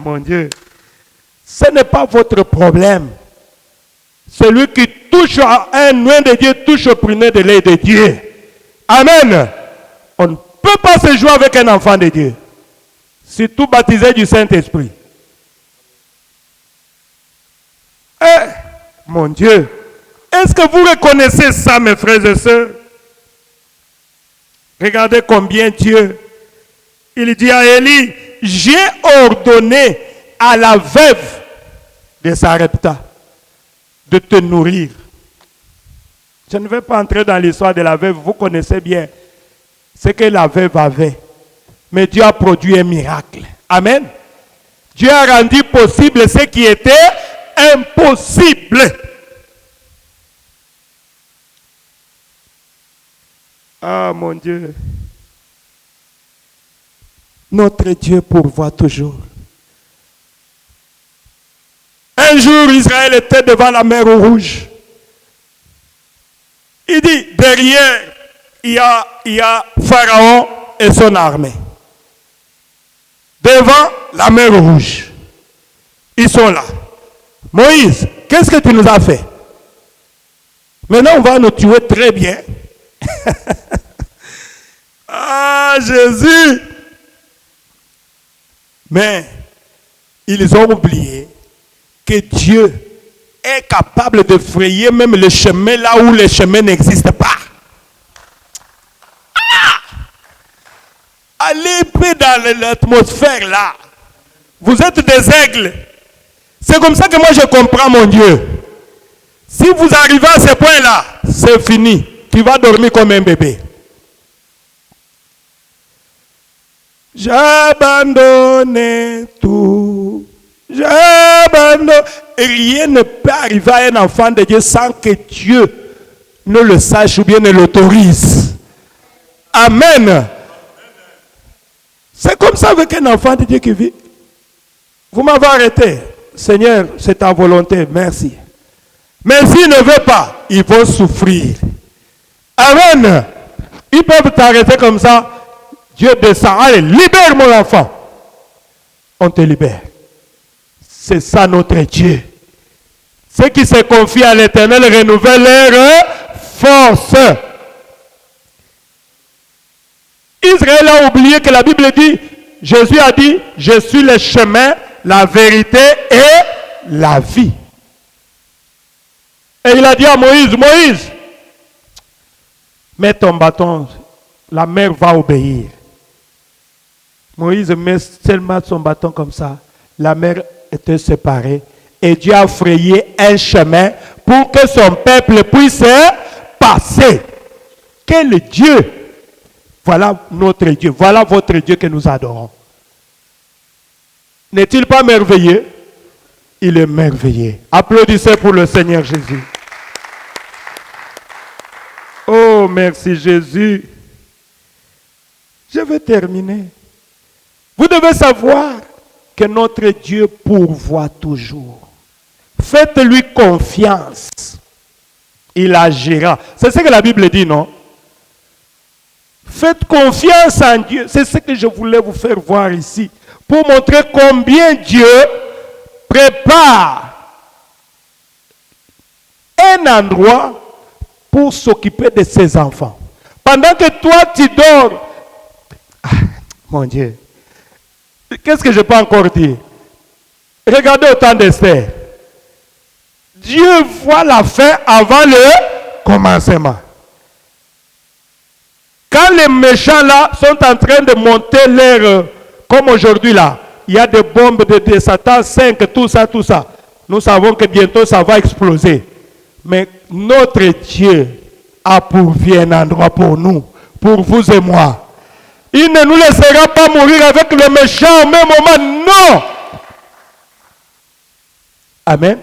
Mon Dieu. Ce n'est pas votre problème. Celui qui touche à un oint de Dieu touche au pruneau de l'œil de Dieu. Amen. On ne peut pas se jouer avec un enfant de Dieu. Surtout baptisé du Saint-Esprit. Mon Dieu. Est-ce que vous reconnaissez ça, mes frères et sœurs? Regardez combien Dieu, il dit à Élie, j'ai ordonné à la veuve de Sarepta de te nourrir. Je ne vais pas entrer dans l'histoire de la veuve, vous connaissez bien ce que la veuve avait. Mais Dieu a produit un miracle. Amen. Dieu a rendu possible ce qui était impossible. Ah mon Dieu. Notre Dieu pourvoit toujours. Un jour, Israël était devant la mer Rouge. Il dit, derrière, il y a Pharaon et son armée. Devant la mer Rouge. Ils sont là. Moïse, qu'est-ce que tu nous as fait? Maintenant, on va nous tuer très bien. Ah, Jésus! Mais ils ont oublié que Dieu est capable de frayer même le chemin là où le chemin n'existe pas. Ah! Allez peu dans l'atmosphère là. Vous êtes des aigles. C'est comme ça que moi je comprends mon Dieu. Si vous arrivez à ce point là, c'est fini. Tu vas dormir comme un bébé. J'abandonne tout. J'abandonne. Rien ne peut arriver à un enfant de Dieu sans que Dieu ne le sache ou bien ne l'autorise. Amen. C'est comme ça avec un enfant de Dieu qui vit. Vous m'avez arrêté. Seigneur, c'est ta volonté. Merci. Mais s'il ne veut pas, ils vont souffrir. Amen. Ils peuvent t'arrêter comme ça. Dieu descend. Allez, libère mon enfant. On te libère. C'est ça notre Dieu. Ceux qui se confient à l'Éternel renouvellent leur force. Israël a oublié que la Bible dit, Jésus a dit, je suis le chemin, la vérité et la vie. Et il a dit à Moïse, Moïse, mets ton bâton, la mer va obéir. Moïse met seulement son bâton comme ça, la mer était séparée et Dieu a frayé un chemin pour que son peuple puisse passer. Quel Dieu! Voilà notre Dieu, voilà votre Dieu que nous adorons. N'est-il pas merveilleux? Il est merveilleux. Applaudissez pour le Seigneur Jésus. Oh, merci Jésus. Je vais terminer. Vous devez savoir que notre Dieu pourvoit toujours. Faites-lui confiance. Il agira. C'est ce que la Bible dit, non? Faites confiance en Dieu. C'est ce que je voulais vous faire voir ici. Pour montrer combien Dieu prépare un endroit pour s'occuper de ses enfants. Pendant que toi tu dors, mon Dieu, qu'est-ce que je peux encore dire? Regardez au temps d'Esther. Dieu voit la fin avant le commencement. Quand les méchants là sont en train de monter leur, comme aujourd'hui là, il y a des bombes de Satan 5, tout ça. Nous savons que bientôt ça va exploser. Mais notre Dieu a pourvu un endroit pour nous, pour vous et moi. Il ne nous laissera pas mourir avec le méchant au même moment. Non! Amen.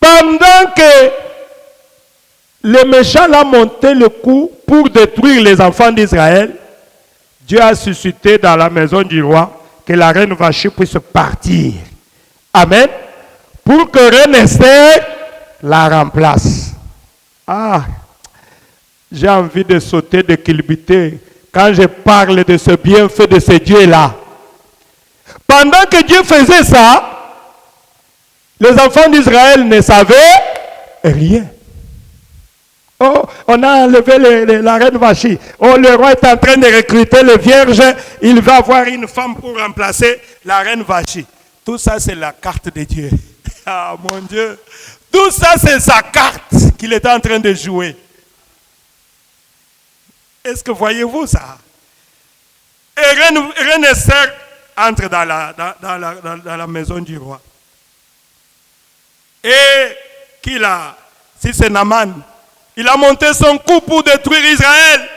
Pendant que les méchants ont monté le coup pour détruire les enfants d'Israël, Dieu a suscité dans la maison du roi que la reine Vashti puisse partir. Amen. Pour que reine Esther la remplace. Ah, j'ai envie de sauter, de culbuter quand je parle de ce bienfait de ce Dieu-là. Pendant que Dieu faisait ça, les enfants d'Israël ne savaient rien. Oh, on a enlevé la reine Vashti. Oh, le roi est en train de recruter les vierges. Il va avoir une femme pour remplacer la reine Vashti. Tout ça, c'est la carte de Dieu. Ah, mon Dieu. Tout ça, c'est sa carte qu'il est en train de jouer. Est-ce que voyez-vous ça? Et reine Esther entre dans la maison du roi. Et si c'est Naaman, il a monté son coup pour détruire Israël.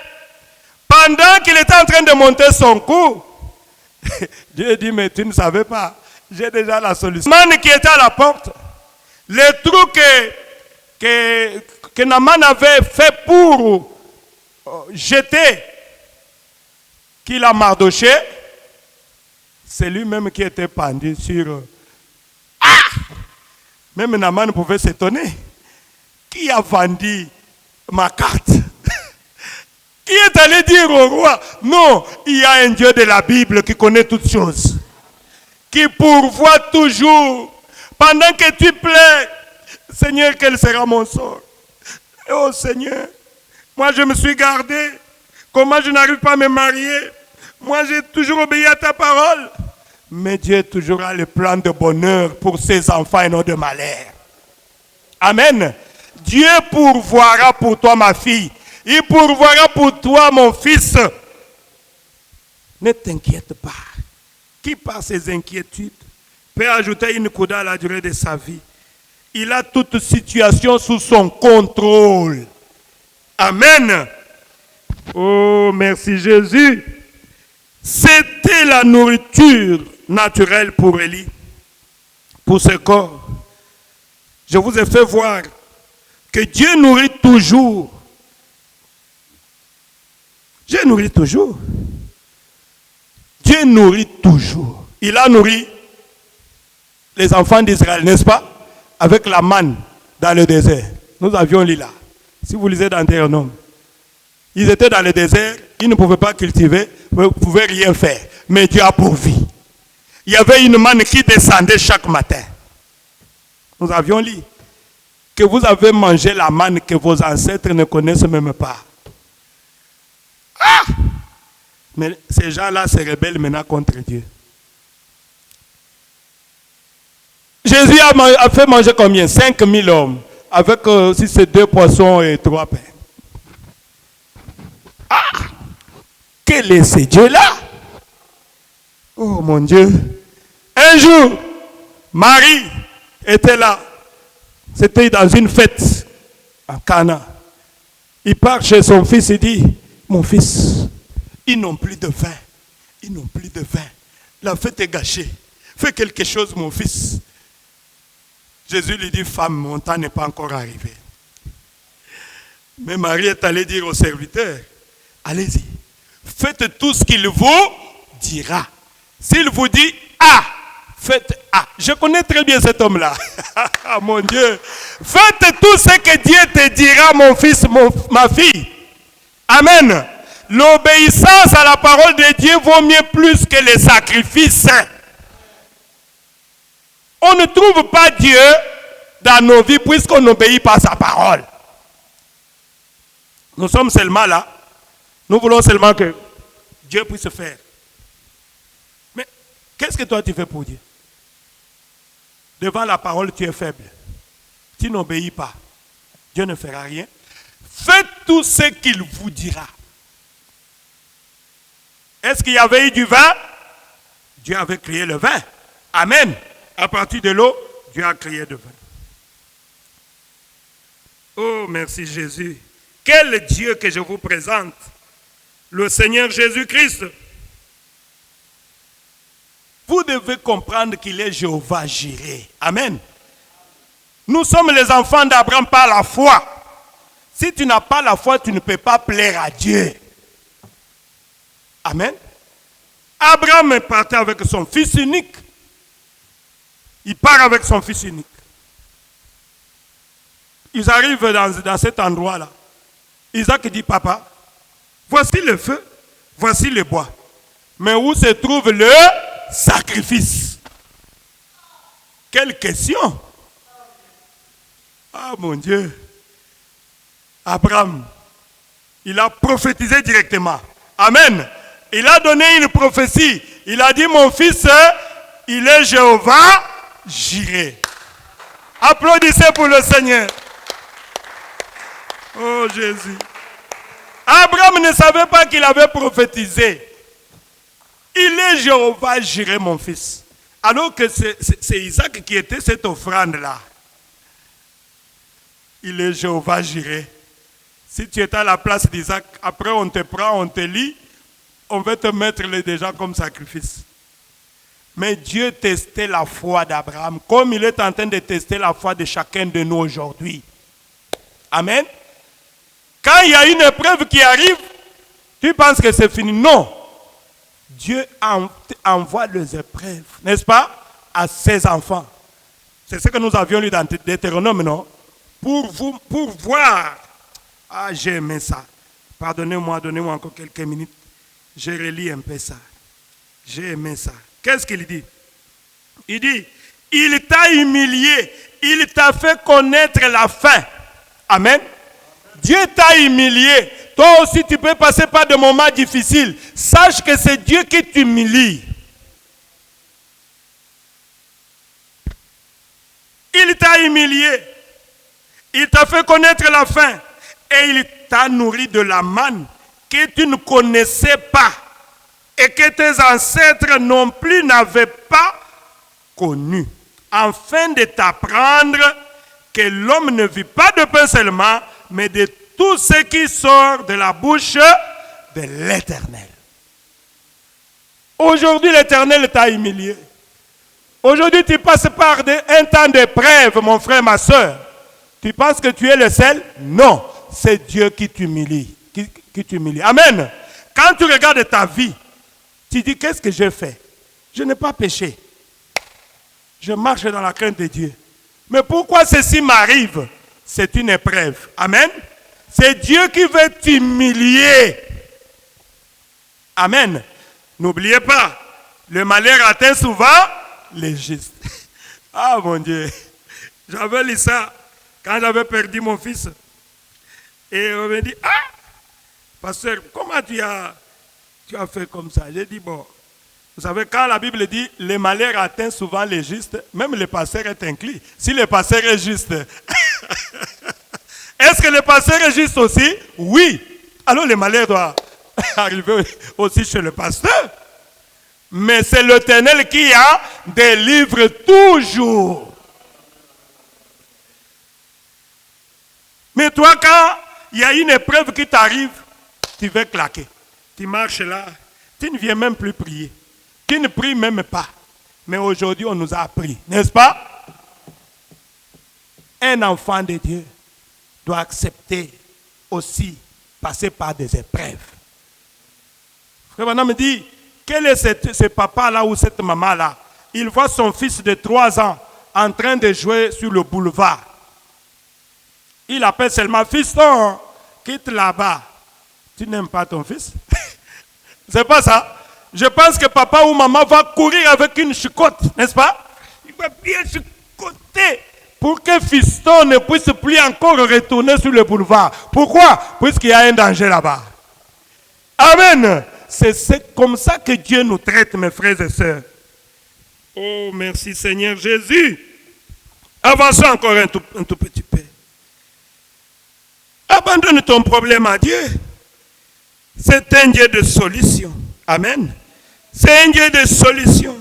Pendant qu'il était en train de monter son coup, Dieu dit, mais tu ne savais pas, j'ai déjà la solution. Naaman qui était à la porte, le trou que Naaman avait fait pour jeter, qu'il a Mardoché, c'est lui-même qui était pendu sur... Même Naaman pouvait s'étonner. Qui a vendu ma carte? Qui est allé dire au roi? Non, il y a un Dieu de la Bible qui connaît toutes choses, qui pourvoit toujours. Pendant que tu plais, Seigneur, quel sera mon sort? Oh Seigneur, moi je me suis gardé. Comment je n'arrive pas à me marier? Moi j'ai toujours obéi à ta parole. Mais Dieu toujours a le plan de bonheur pour ses enfants et non de malheur. Amen. Dieu pourvoira pour toi, ma fille. Il pourvoira pour toi, mon fils. Ne t'inquiète pas. Qui par ses inquiétudes peut ajouter une coude à la durée de sa vie? Il a toute situation sous son contrôle. Amen. Oh, merci Jésus. C'était la nourriture naturelle pour Élie, pour ce corps. Je vous ai fait voir que Dieu nourrit toujours. Dieu nourrit toujours. Dieu nourrit toujours. Il a nourri les enfants d'Israël, n'est-ce pas? Avec la manne dans le désert. Nous avions lu là. Si vous lisez dans Deutéronome, ils étaient dans le désert, ils ne pouvaient pas cultiver, ils ne pouvaient rien faire. Mais Dieu a pourvu. Il y avait une manne qui descendait chaque matin. Nous avions lu que vous avez mangé la manne que vos ancêtres ne connaissent même pas. Mais ces gens-là se rebellent maintenant contre Dieu. Jésus a fait manger combien? 5000 hommes. Avec si c'est 2 poissons et 3 pains. Quel est ce Dieu-là? Oh mon Dieu. Un jour, Marie était là. C'était dans une fête à Cana. Il part chez son fils et dit, mon fils, ils n'ont plus de vin. Ils n'ont plus de vin. La fête est gâchée. Fais quelque chose, mon fils. Jésus lui dit, femme, mon temps n'est pas encore arrivé. Mais Marie est allée dire au serviteur, allez-y, faites tout ce qu'il vous dira. S'il vous dit A, faites A. Je connais très bien cet homme-là. Mon Dieu. Faites tout ce que Dieu te dira, mon fils, ma fille. Amen. L'obéissance à la parole de Dieu vaut mieux plus que les sacrifices. On ne trouve pas Dieu dans nos vies puisqu'on n'obéit pas à sa parole. Nous sommes seulement là. Nous voulons seulement que Dieu puisse faire. Mais qu'est-ce que toi tu fais pour Dieu? Devant la parole, tu es faible. Tu n'obéis pas. Dieu ne fera rien. Faites tout ce qu'il vous dira. Est-ce qu'il y avait eu du vin? Dieu avait créé le vin. Amen. À partir de l'eau, Dieu a créé le vin. Oh, merci Jésus. Quel Dieu que je vous présente. Le Seigneur Jésus-Christ. Vous devez comprendre qu'il est Jéhovah Jireh. Amen. Nous sommes les enfants d'Abraham par la foi. Si tu n'as pas la foi, tu ne peux pas plaire à Dieu. Amen. Abraham est parti avec son fils unique. Il part avec son fils unique. Ils arrivent dans cet endroit-là. Isaac dit, papa, voici le feu, voici le bois. Mais où se trouve le sacrifice? Quelle question! Ah mon Dieu! Abraham, il a prophétisé directement. Amen. Il a donné une prophétie. Il a dit, mon fils, il est Jéhovah Jireh. Applaudissez pour le Seigneur. Oh Jésus. Abraham ne savait pas qu'il avait prophétisé. Il est Jéhovah Jireh, mon fils. Alors que c'est Isaac qui était cette offrande-là. Il est Jéhovah Jireh. Si tu étais à la place d'Isaac, après on te prend, on te lit, on va te mettre déjà comme sacrifice. Mais Dieu testait la foi d'Abraham, comme il est en train de tester la foi de chacun de nous aujourd'hui. Amen. Quand il y a une épreuve qui arrive, tu penses que c'est fini. Non. Dieu envoie les épreuves, n'est-ce pas, à ses enfants. C'est ce que nous avions lu dans Deutéronome, non? Pour voir. Ah, j'ai aimé ça. Pardonnez-moi, donnez-moi encore quelques minutes. Je relis un peu ça. J'ai aimé ça. Qu'est-ce qu'il dit? Il dit, il t'a humilié, il t'a fait connaître la faim. Amen. Dieu t'a humilié. Toi aussi, tu peux passer par des moments difficiles. Sache que c'est Dieu qui t'humilie. Il t'a humilié. Il t'a fait connaître la faim. Et il t'a nourri de la manne que tu ne connaissais pas. Et que tes ancêtres non plus n'avaient pas connue. Afin de t'apprendre que l'homme ne vit pas de pain seulement, mais de tout ce qui sort de la bouche de l'Éternel. Aujourd'hui, l'Éternel t'a humilié. Aujourd'hui, tu passes par un temps d'épreuve, mon frère, ma soeur. Tu penses que tu es le seul? Non, c'est Dieu qui t'humilie. Qui t'humilie. Amen. Quand tu regardes ta vie, tu dis, qu'est-ce que j'ai fait? Je n'ai pas péché. Je marche dans la crainte de Dieu. Mais pourquoi ceci m'arrive? C'est une épreuve. Amen. C'est Dieu qui veut t'humilier. Amen. N'oubliez pas, le malheur atteint souvent les justes. Ah mon Dieu. J'avais lu ça quand j'avais perdu mon fils. Et on me dit, ah, pasteur, comment tu as fait comme ça? J'ai dit, bon, vous savez, quand la Bible dit, le malheur atteint souvent les justes, même le pasteur est inclus. Si le pasteur est juste, est-ce que le pasteur est juste aussi? Oui. Alors le malheur doit arriver aussi chez le pasteur. Mais c'est l'Éternel qui délivre toujours. Mais toi, quand il y a une épreuve qui t'arrive, tu veux claquer. Tu marches là, tu ne viens même plus prier. Tu ne pries même pas. Mais aujourd'hui, on nous a appris, n'est-ce pas? Un enfant de Dieu doit accepter aussi passer par des épreuves. Frère Branham me dit, quel est ce papa-là ou cette maman-là? Il voit son fils de 3 ans en train de jouer sur le boulevard. Il appelle seulement, fiston, quitte là-bas. Tu n'aimes pas ton fils? C'est pas ça. Je pense que papa ou maman va courir avec une chicotte, n'est-ce pas? Il va bien chicoter pour que fiston ne puisse plus encore retourner sur le boulevard. Pourquoi? Puisqu'il y a un danger là-bas. Amen. C'est comme ça que Dieu nous traite, mes frères et sœurs. Oh, merci Seigneur Jésus. Avançons encore un tout petit peu. Abandonne ton problème à Dieu. C'est un Dieu de solution. Amen. C'est un Dieu de solution.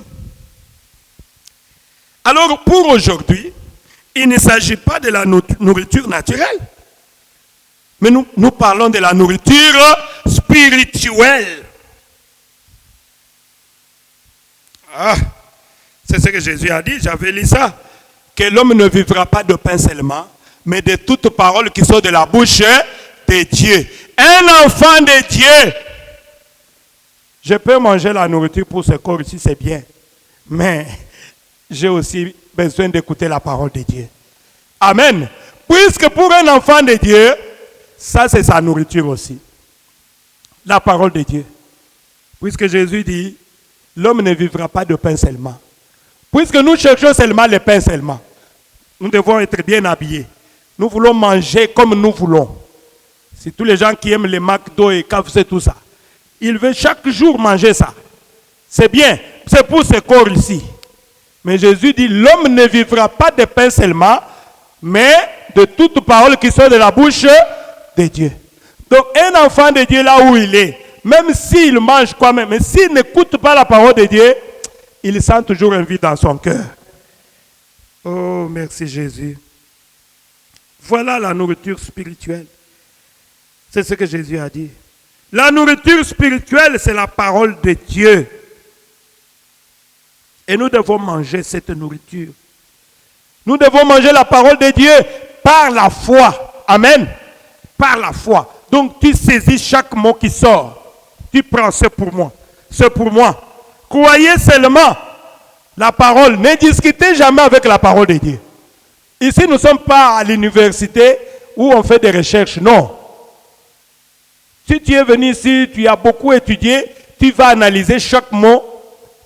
Alors, pour aujourd'hui, il ne s'agit pas de la nourriture naturelle. Mais nous parlons de la nourriture spirituelle. Ah, c'est ce que Jésus a dit, j'avais lu ça. Que l'homme ne vivra pas de pain seulement, mais de toute parole qui sort de la bouche de Dieu. Un enfant de Dieu. Je peux manger la nourriture pour ce corps ici, c'est bien. Mais j'ai aussi besoin d'écouter la parole de Dieu. Amen. Puisque pour un enfant de Dieu, ça c'est sa nourriture aussi. La parole de Dieu. Puisque Jésus dit, l'homme ne vivra pas de pain seulement. Puisque nous cherchons seulement le pain seulement. Nous devons être bien habillés. Nous voulons manger comme nous voulons. C'est tous les gens qui aiment les McDo et KFC, tout ça. Ils veulent chaque jour manger ça. C'est bien. C'est pour ce corps ici. Mais Jésus dit, l'homme ne vivra pas de pain seulement, mais de toute parole qui sort de la bouche de Dieu. Donc un enfant de Dieu là où il est, même s'il mange quoi même, mais s'il n'écoute pas la parole de Dieu, il sent toujours un vide dans son cœur. Oh, merci Jésus. Voilà la nourriture spirituelle. C'est ce que Jésus a dit. La nourriture spirituelle, c'est la parole de Dieu. Et nous devons manger cette nourriture. Nous devons manger la parole de Dieu par la foi. Amen. Par la foi. Donc tu saisis chaque mot qui sort. Tu prends, c'est pour moi. C'est pour moi. Croyez seulement la parole. Ne discutez jamais avec la parole de Dieu. Ici, nous ne sommes pas à l'université où on fait des recherches. Non. Si tu es venu ici, tu as beaucoup étudié, tu vas analyser chaque mot.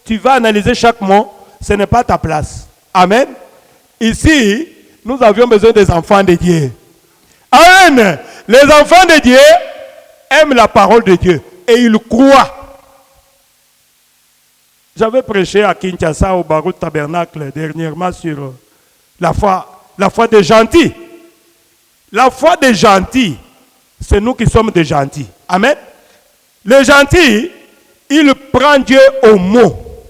Tu vas analyser chaque mot. Ce n'est pas ta place. Amen. Ici, nous avions besoin des enfants de Dieu. Amen. Les enfants de Dieu aiment la parole de Dieu et ils croient. J'avais prêché à Kinshasa au Barreau Tabernacle dernièrement sur la foi des gentils. La foi des gentils, c'est nous qui sommes des gentils. Amen. Les gentils, ils prennent Dieu au mot.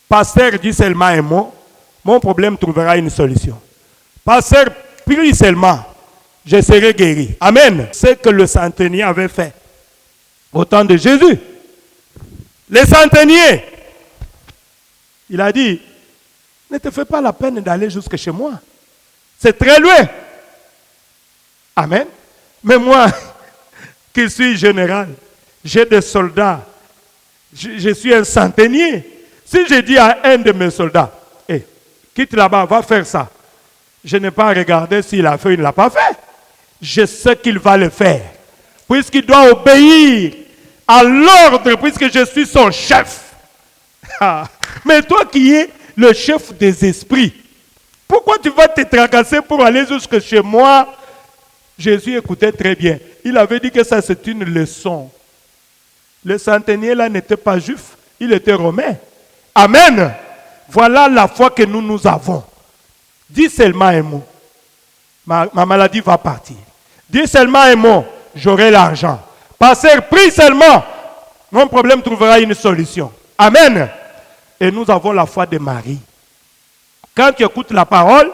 Pasteur dit seulement un mot, mon problème trouvera une solution. Pasteur prie seulement, je serai guéri. Amen. C'est que le centenier avait fait au temps de Jésus. Le centenier, il a dit, ne te fais pas la peine d'aller jusque chez moi. C'est très loin. Amen. Mais moi, qui suis général, j'ai des soldats, je suis un centenier. Si je dis à un de mes soldats, hey, quitte là-bas, va faire ça, je n'ai pas regardé s'il a fait ou il ne l'a pas fait. Je sais qu'il va le faire. Puisqu'il doit obéir à l'ordre, puisque je suis son chef. Mais toi qui es le chef des esprits, pourquoi tu vas te tracasser pour aller jusque chez moi? Jésus écoutait très bien. Il avait dit que ça c'est une leçon. Le centenier là n'était pas juif, il était romain. Amen. Voilà la foi que nous avons. Dis seulement un mot. Ma maladie va partir. Dis seulement un mot. J'aurai l'argent. Pasteur, prie seulement. Mon problème trouvera une solution. Amen. Et nous avons la foi de Marie. Quand tu écoutes la parole,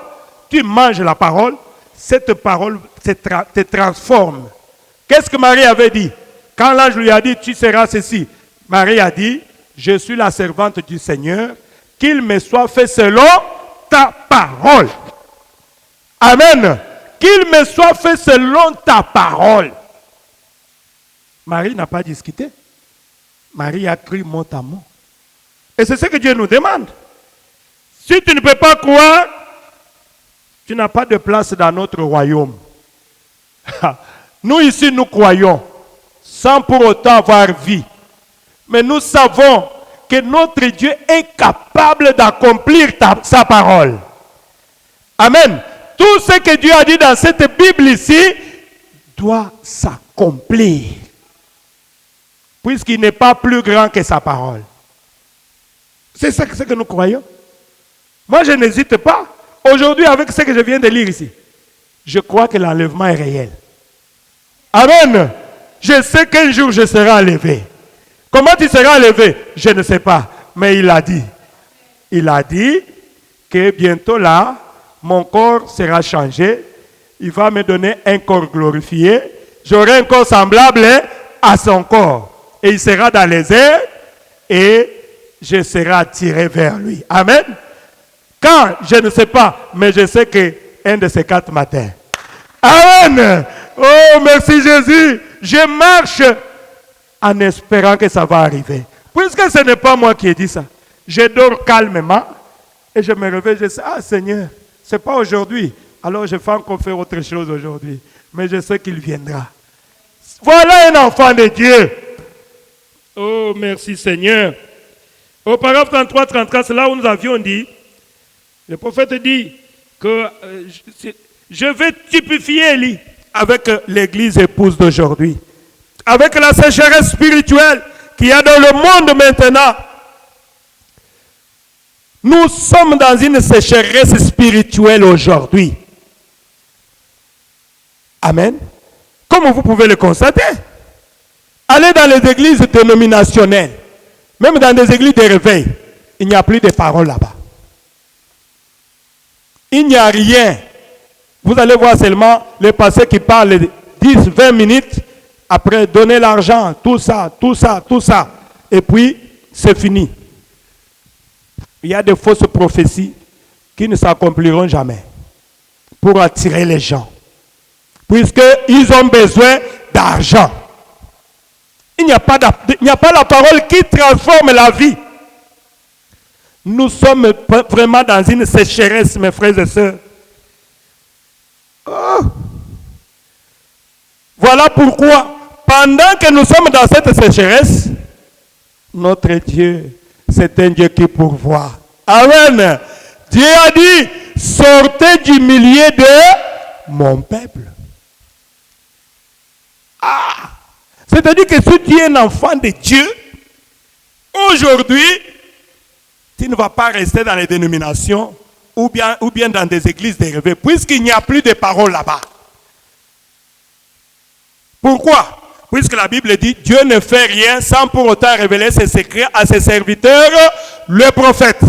tu manges la parole, cette parole te transforme. Qu'est-ce que Marie avait dit? Quand l'ange lui a dit, tu seras ceci. Marie a dit, je suis la servante du Seigneur, qu'il me soit fait selon ta parole. Amen. Qu'il me soit fait selon ta parole. Marie n'a pas discuté. Marie a cru mot à mot. Et c'est ce que Dieu nous demande. Si tu ne peux pas croire, tu n'as pas de place dans notre royaume. Nous ici, nous croyons, sans pour autant avoir vie. Mais nous savons que notre Dieu est capable d'accomplir sa parole. Amen. Tout ce que Dieu a dit dans cette Bible ici doit s'accomplir. Puisqu'il n'est pas plus grand que sa parole. C'est ça que nous croyons. Moi, je n'hésite pas. Aujourd'hui, avec ce que je viens de lire ici, je crois que l'enlèvement est réel. Amen. Je sais qu'un jour, je serai enlevé. Comment tu seras enlevé? Je ne sais pas. Mais il a dit. Il a dit que bientôt là, mon corps sera changé. Il va me donner un corps glorifié. J'aurai un corps semblable à son corps. Et il sera dans les airs et je serai attiré vers lui. Amen. Quand, je ne sais pas, mais je sais qu'un de ces 4 matins. Amen. Oh, merci Jésus. Je marche en espérant que ça va arriver. Puisque ce n'est pas moi qui ai dit ça. Je dors calmement et je me réveille. Je sais, ah Seigneur, ce n'est pas aujourd'hui. Alors je vais encore faire autre chose aujourd'hui. Mais je sais qu'il viendra. Voilà un enfant de Dieu. Oh, merci Seigneur. Au paragraphe 33-34, c'est là où nous avions dit, le prophète dit que je vais typifier Élie avec l'église épouse d'aujourd'hui. Avec la sécheresse spirituelle qu'il y a dans le monde maintenant. Nous sommes dans une sécheresse spirituelle aujourd'hui. Amen. Comme vous pouvez le constater. Allez dans les églises dénominationnelles, même dans des églises de réveil, il n'y a plus de paroles là-bas. Il n'y a rien. Vous allez voir seulement les pasteurs qui parlent 10, 20 minutes, après donner l'argent, tout ça. Et puis, c'est fini. Il y a des fausses prophéties qui ne s'accompliront jamais pour attirer les gens. Puisqu'ils ont besoin d'argent. Il n'y a pas la parole qui transforme la vie. Nous sommes vraiment dans une sécheresse, mes frères et sœurs. Oh. Voilà pourquoi, pendant que nous sommes dans cette sécheresse, notre Dieu, c'est un Dieu qui pourvoit. Amen. Dieu a dit, sortez du milieu de mon peuple. Ah! C'est-à-dire que si tu es un enfant de Dieu, aujourd'hui, tu ne vas pas rester dans les dénominations ou bien dans des églises dérivées, puisqu'il n'y a plus de paroles là-bas. Pourquoi? Puisque la Bible dit, Dieu ne fait rien sans pour autant révéler ses secrets à ses serviteurs, le prophète.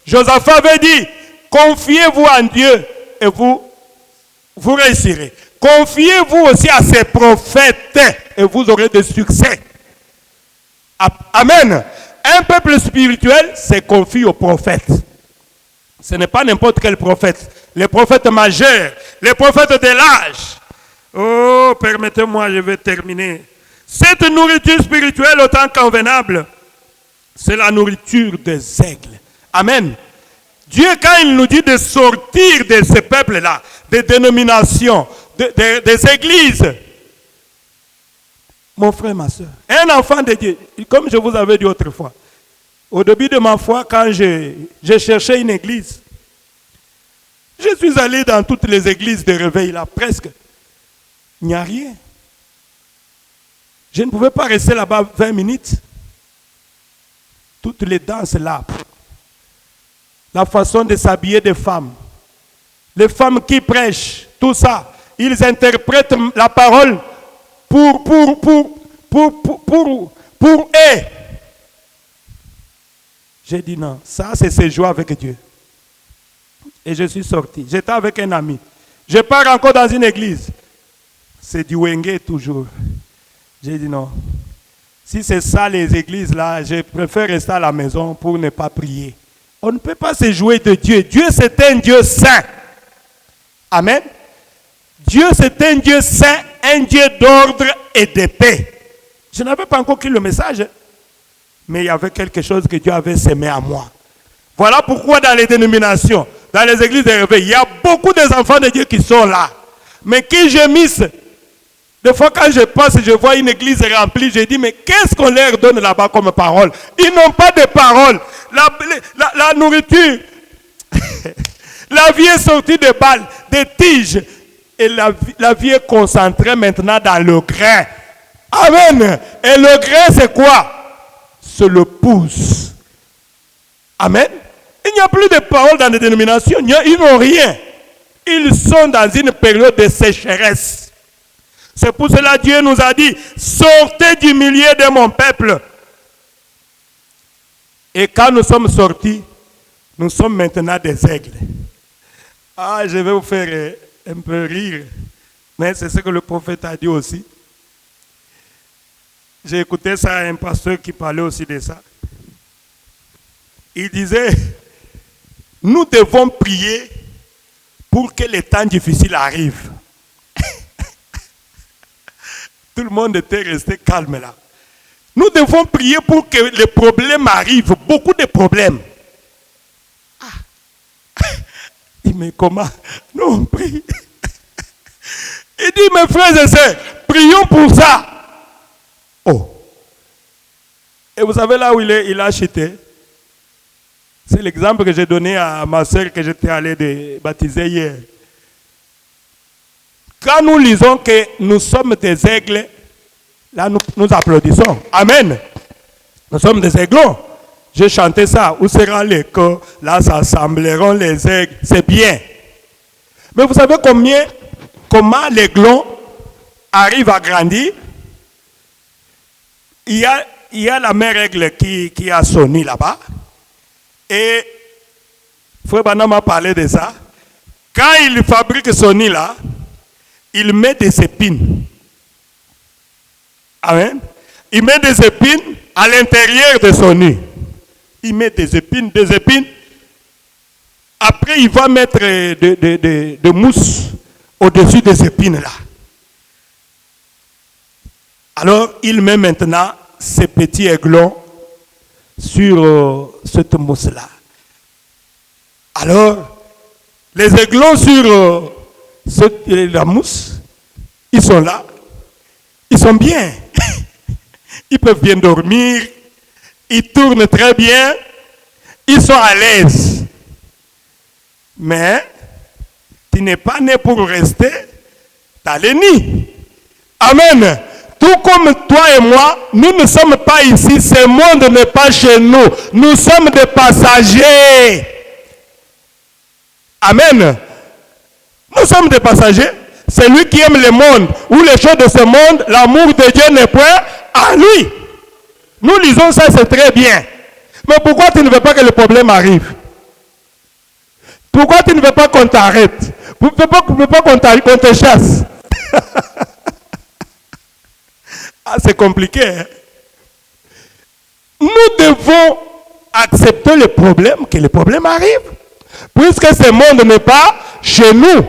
Josaphat avait dit, confiez-vous en Dieu et vous réussirez. Confiez-vous aussi à ses prophètes et vous aurez du succès. Amen. Un peuple spirituel se confie aux prophètes. Ce n'est pas n'importe quel prophète. Les prophètes majeurs, les prophètes de l'âge. Oh, permettez-moi, je vais terminer. Cette nourriture spirituelle autant convenable, c'est la nourriture des aigles. Amen. Dieu, quand il nous dit de sortir de ce peuple-là, des dénominations, des églises, mon frère, ma soeur, un enfant de Dieu, comme je vous avais dit autrefois, au début de ma foi, quand j'ai cherché une église, je suis allé dans toutes les églises de réveil là, presque. Il n'y a rien. Je ne pouvais pas rester là-bas 20 minutes. Toutes les danses là. La façon de s'habiller des femmes. Les femmes qui prêchent, tout ça. Ils interprètent la parole pour eux. J'ai dit non, ça c'est se jouer avec Dieu. Et je suis sorti. J'étais avec un ami. Je pars encore dans une église. C'est du Wenge toujours. J'ai dit non. Si c'est ça les églises là, je préfère rester à la maison pour ne pas prier. On ne peut pas se jouer de Dieu. Dieu c'est un Dieu saint. Amen. Dieu c'est un Dieu saint, un Dieu d'ordre et de paix. Je n'avais pas encore écrit le message. Mais il y avait quelque chose que Dieu avait semé à moi. Voilà pourquoi dans les dénominations, dans les églises de réveil, il y a beaucoup d'enfants de Dieu qui sont là. Mais qui gémissent. Des fois quand je passe, je vois une église remplie, je dis, mais qu'est-ce qu'on leur donne là-bas comme parole? Ils n'ont pas de parole. La nourriture, la vie est sortie de balles, des tiges. Et la vie est concentrée maintenant dans le grain. Amen. Et le grain, c'est quoi? C'est le pouce. Amen. Il n'y a plus de paroles dans les dénominations. Ils n'ont rien. Ils sont dans une période de sécheresse. C'est pour cela que Dieu nous a dit, sortez du milieu de mon peuple. Et quand nous sommes sortis, nous sommes maintenant des aigles. Ah, je vais vous faire un peu rire. Mais c'est ce que le prophète a dit aussi. J'ai écouté ça à un pasteur qui parlait aussi de ça. Il disait, nous devons prier pour que les temps difficiles arrivent. Tout le monde était resté calme là. Nous devons prier pour que les problèmes arrivent, beaucoup de problèmes. Ah. Il dit, mais comment? Nous on prie. Il dit, mes frères et sœurs, prions pour ça. Oh. Et vous savez là où il a acheté? C'est l'exemple que j'ai donné à ma soeur que j'étais allé baptiser hier. Quand nous lisons que nous sommes des aigles, là nous applaudissons. Amen. Nous sommes des aiglons. J'ai chanté ça. Où sera l'écho? Là s'assembleront les aigles. C'est bien. Mais vous savez comment l'aiglon arrive à grandir? il y a la même règle qui a sonné là-bas. Et Frère Branham m'a parlé de ça. Quand il fabrique son nid là, il met des épines. Amen. Il met des épines à l'intérieur de son nid. Il met des épines. Après, il va mettre de mousse au-dessus des épines là. Alors, il met maintenant ces petits aiglons sur cette mousse-là. Alors, les aiglons sur la mousse, ils sont là. Ils sont bien. Ils peuvent bien dormir. Ils tournent très bien. Ils sont à l'aise. Mais, tu n'es pas né pour rester dans le nid. Amen. Tout comme toi et moi, nous ne sommes pas ici. Ce monde n'est pas chez nous. Nous sommes des passagers. Amen. Nous sommes des passagers. Celui qui aime le monde ou les choses de ce monde, l'amour de Dieu n'est point à lui. Nous lisons ça, c'est très bien. Mais pourquoi tu ne veux pas que le problème arrive? Pourquoi tu ne veux pas qu'on t'arrête? Pourquoi tu ne veux pas qu'on te chasse? Ah, c'est compliqué. Hein? Nous devons accepter le problème, que le problème arrive. Puisque ce monde n'est pas chez nous.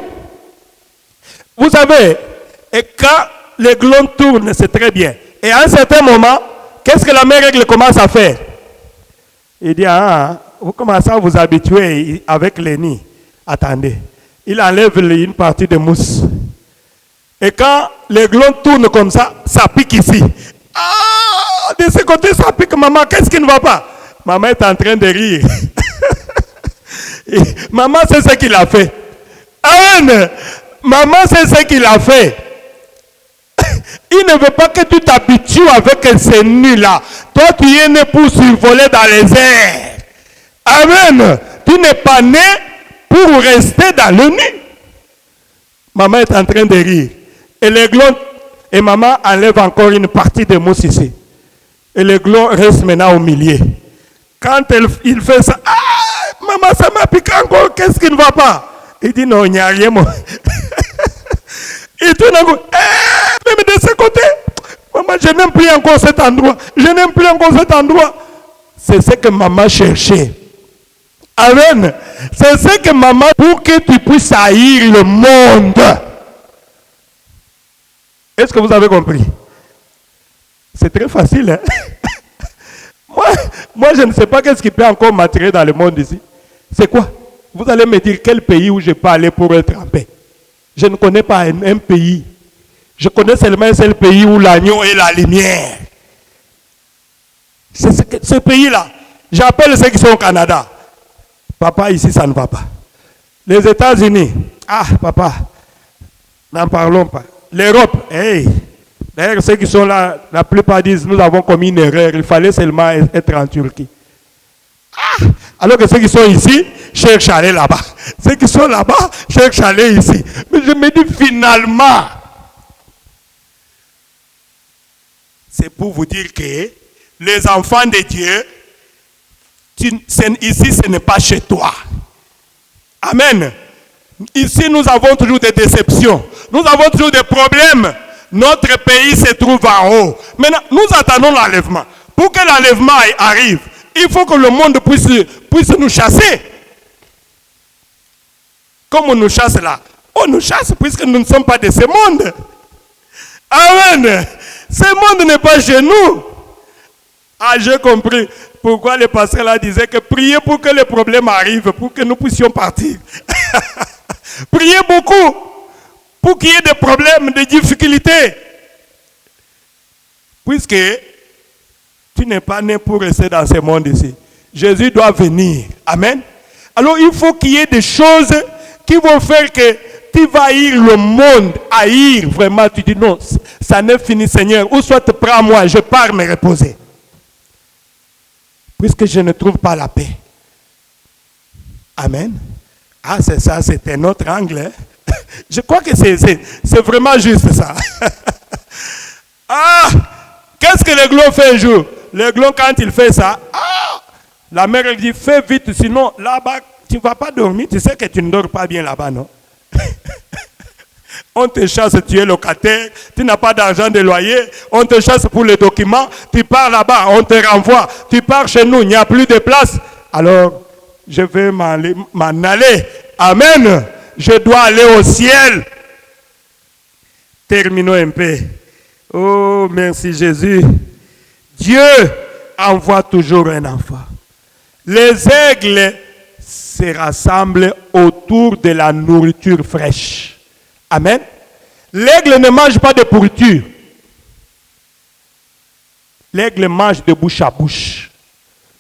Vous savez, et quand les glons tournent, c'est très bien. Et à un certain moment, qu'est-ce que la mère règle commence à faire? Il dit, vous commencez à vous habituer avec les nids. Attendez. Il enlève une partie de mousse. Et quand les glons tournent comme ça pique ici. Ah, de ce côté, ça pique, maman, qu'est-ce qui ne va pas? Maman est en train de rire. Maman, c'est ce qu'il a fait. Amen. Maman, c'est ce qu'il a fait. Il ne veut pas que tu t'habitues avec ces nuits-là. Toi, tu es né pour survoler dans les airs. Amen. Tu n'es pas né pour rester dans le nid. Maman est en train de rire. Et les glons, et maman enlève encore une partie de mousse ici. Et les glons restent maintenant au milieu. Quand il fait ça, maman, ça m'a piqué encore, qu'est-ce qui ne va pas? Il dit non, il n'y a rien. Il tourne encore, même de ce côté, maman, je n'aime plus encore cet endroit. Je n'aime plus encore cet endroit. C'est ce que maman cherchait. Amen. C'est ce que maman, pour que tu puisses haïr le monde. Est-ce que vous avez compris? C'est très facile, hein? Moi, je ne sais pas qu'est-ce qui peut encore m'attirer dans le monde ici. C'est quoi? Vous allez me dire quel pays où je peux aller pour être en paix. Je ne connais pas un pays. Je connais seulement un seul pays où l'agneau est la lumière. C'est ce pays-là. J'appelle ceux qui sont au Canada. Papa, ici, ça ne va pas. Les États-Unis. Ah, papa, n'en parlons pas. L'Europe, hey. D'ailleurs, ceux qui sont là, la plupart disent, nous avons commis une erreur. Il fallait seulement être en Turquie. Ah, alors que ceux qui sont ici, cherchent à aller là-bas. Ceux qui sont là-bas, cherchent à aller ici. Mais je me dis finalement, c'est pour vous dire que les enfants de Dieu, ici, ce n'est pas chez toi. Amen. Ici, nous avons toujours des déceptions. Nous avons toujours des problèmes. Notre pays se trouve en haut. Maintenant, nous attendons l'enlèvement. Pour que l'enlèvement arrive, il faut que le monde puisse nous chasser. Comme on nous chasse là. On nous chasse puisque nous ne sommes pas de ce monde. Amen. Ce monde n'est pas chez nous. Ah, j'ai compris pourquoi le pasteur là disait que priez pour que les problèmes arrivent, pour que nous puissions partir. Priez beaucoup pour qu'il y ait des problèmes, des difficultés. Puisque tu n'es pas né pour rester dans ce monde ici. Jésus doit venir. Amen. Alors il faut qu'il y ait des choses qui vont faire que tu vas haïr le monde. Haïr, vraiment, tu dis non, ça n'est fini Seigneur. Ou soit prends-moi, je pars me reposer. Puisque je ne trouve pas la paix. Amen. Ah, c'est ça, c'est un autre angle. Hein? Je crois que c'est vraiment juste ça. Ah, Qu'est-ce que l'aiglon fait un jour? L'aiglon, quand il fait ça, la mère elle dit, fais vite, sinon là-bas, tu ne vas pas dormir. Tu sais que tu ne dors pas bien là-bas, non? On te chasse, tu es locataire, tu n'as pas d'argent de loyer, on te chasse pour les documents, tu pars là-bas, on te renvoie, tu pars chez nous, il n'y a plus de place. Alors, je vais m'en aller. Amen. Je dois aller au ciel. Terminons un peu. Oh, merci Jésus. Dieu envoie toujours un enfant. Les aigles se rassemblent autour de la nourriture fraîche. Amen. L'aigle ne mange pas de pourriture. L'aigle mange de bouche à bouche.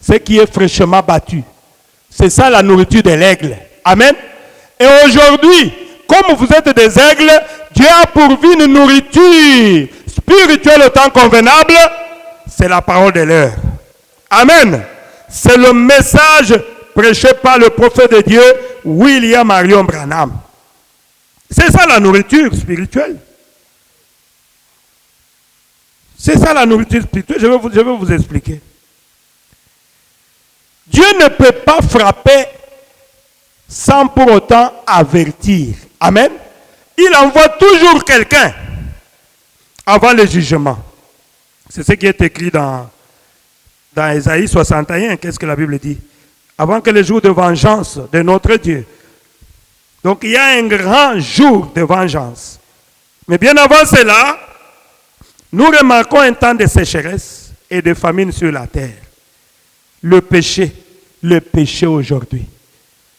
Ce qui est fraîchement battu. C'est ça la nourriture de l'aigle. Amen. Et aujourd'hui, comme vous êtes des aigles, Dieu a pourvu une nourriture spirituelle au temps convenable. C'est la parole de l'heure. Amen. C'est le message prêché par le prophète de Dieu, William Marion Branham. C'est ça la nourriture spirituelle. C'est ça la nourriture spirituelle. Je vais vous expliquer. Dieu ne peut pas frapper sans pour autant avertir. Amen. Il envoie toujours quelqu'un avant le jugement. C'est ce qui est écrit dans Ésaïe 61. Qu'est-ce que la Bible dit? Avant que le jour de vengeance de notre Dieu. Donc il y a un grand jour de vengeance. Mais bien avant cela, nous remarquons un temps de sécheresse et de famine sur la terre. Le péché aujourd'hui.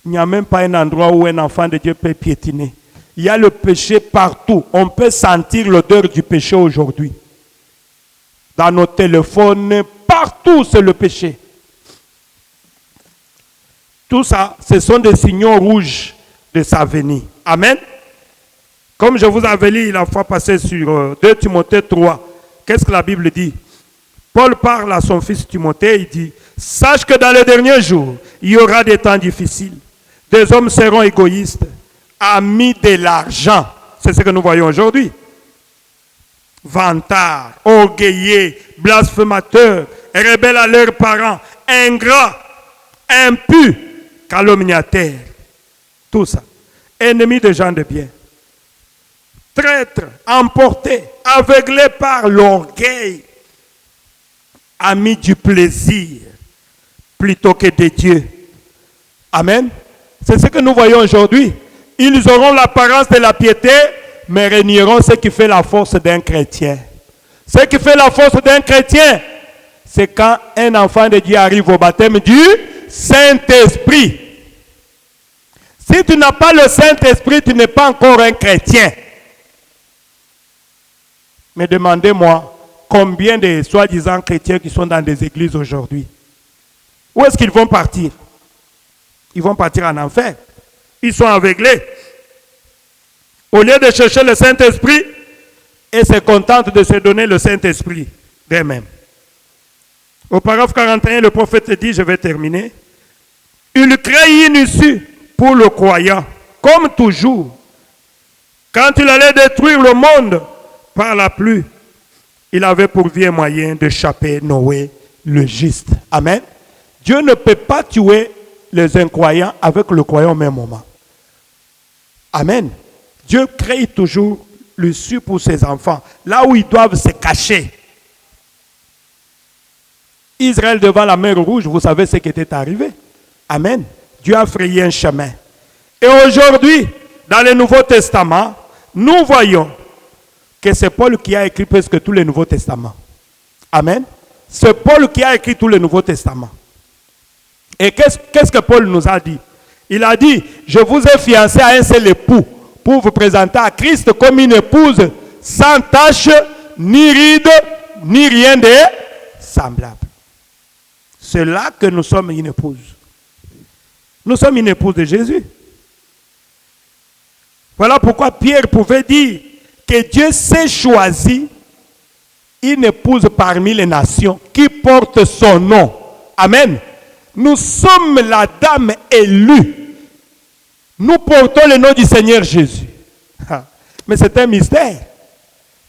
Il n'y a même pas un endroit où un enfant de Dieu peut piétiner. Il y a le péché partout. On peut sentir l'odeur du péché aujourd'hui. Dans nos téléphones, partout c'est le péché. Tout ça, ce sont des signaux rouges de sa venue. Amen. Comme je vous avais lu la fois passée sur 2 Timothée 3, qu'est-ce que la Bible dit? Paul parle à son fils Timothée, il dit, sache que dans les derniers jours, il y aura des temps difficiles. Des hommes seront égoïstes, amis de l'argent. C'est ce que nous voyons aujourd'hui. Vantards, orgueilleux, blasphémateurs, rebelles à leurs parents, ingrats, impus, calomniateurs. Tout ça. Ennemis des gens de bien. Traîtres, emportés, aveuglés par l'orgueil. Amis du plaisir plutôt que de Dieu. Amen. C'est ce que nous voyons aujourd'hui. Ils auront l'apparence de la piété, mais régneront ce qui fait la force d'un chrétien. Ce qui fait la force d'un chrétien, c'est quand un enfant de Dieu arrive au baptême du Saint-Esprit. Si tu n'as pas le Saint-Esprit, tu n'es pas encore un chrétien. Mais demandez-moi, combien de soi-disant chrétiens qui sont dans des églises aujourd'hui? Où est-ce qu'ils vont partir? Ils vont partir en enfer. Ils sont aveuglés. Au lieu de chercher le Saint-Esprit, ils se contentent de se donner le Saint-Esprit d'eux-mêmes. Au paragraphe 41, le prophète dit, je vais terminer, il crée une issue pour le croyant, comme toujours. Quand il allait détruire le monde par la pluie, il avait pourvu un moyen d'échapper Noé, le juste. Amen. Dieu ne peut pas tuer les incroyants avec le croyant au même moment. Amen. Dieu crée toujours l'issue pour ses enfants, là où ils doivent se cacher. Israël devant la mer Rouge, vous savez ce qui était arrivé. Amen. Dieu a frayé un chemin. Et aujourd'hui, dans le Nouveau Testament, nous voyons que c'est Paul qui a écrit presque tout le Nouveau Testament. Amen. C'est Paul qui a écrit tout le Nouveau Testament. Et qu'est-ce que Paul nous a dit? Il a dit, je vous ai fiancé à un seul époux pour vous présenter à Christ comme une épouse sans tache, ni ride, ni rien de semblable. C'est là que nous sommes une épouse. Nous sommes une épouse de Jésus. Voilà pourquoi Pierre pouvait dire que Dieu s'est choisi une épouse parmi les nations qui porte son nom. Amen. Nous sommes la dame élue. Nous portons le nom du Seigneur Jésus. Mais c'est un mystère.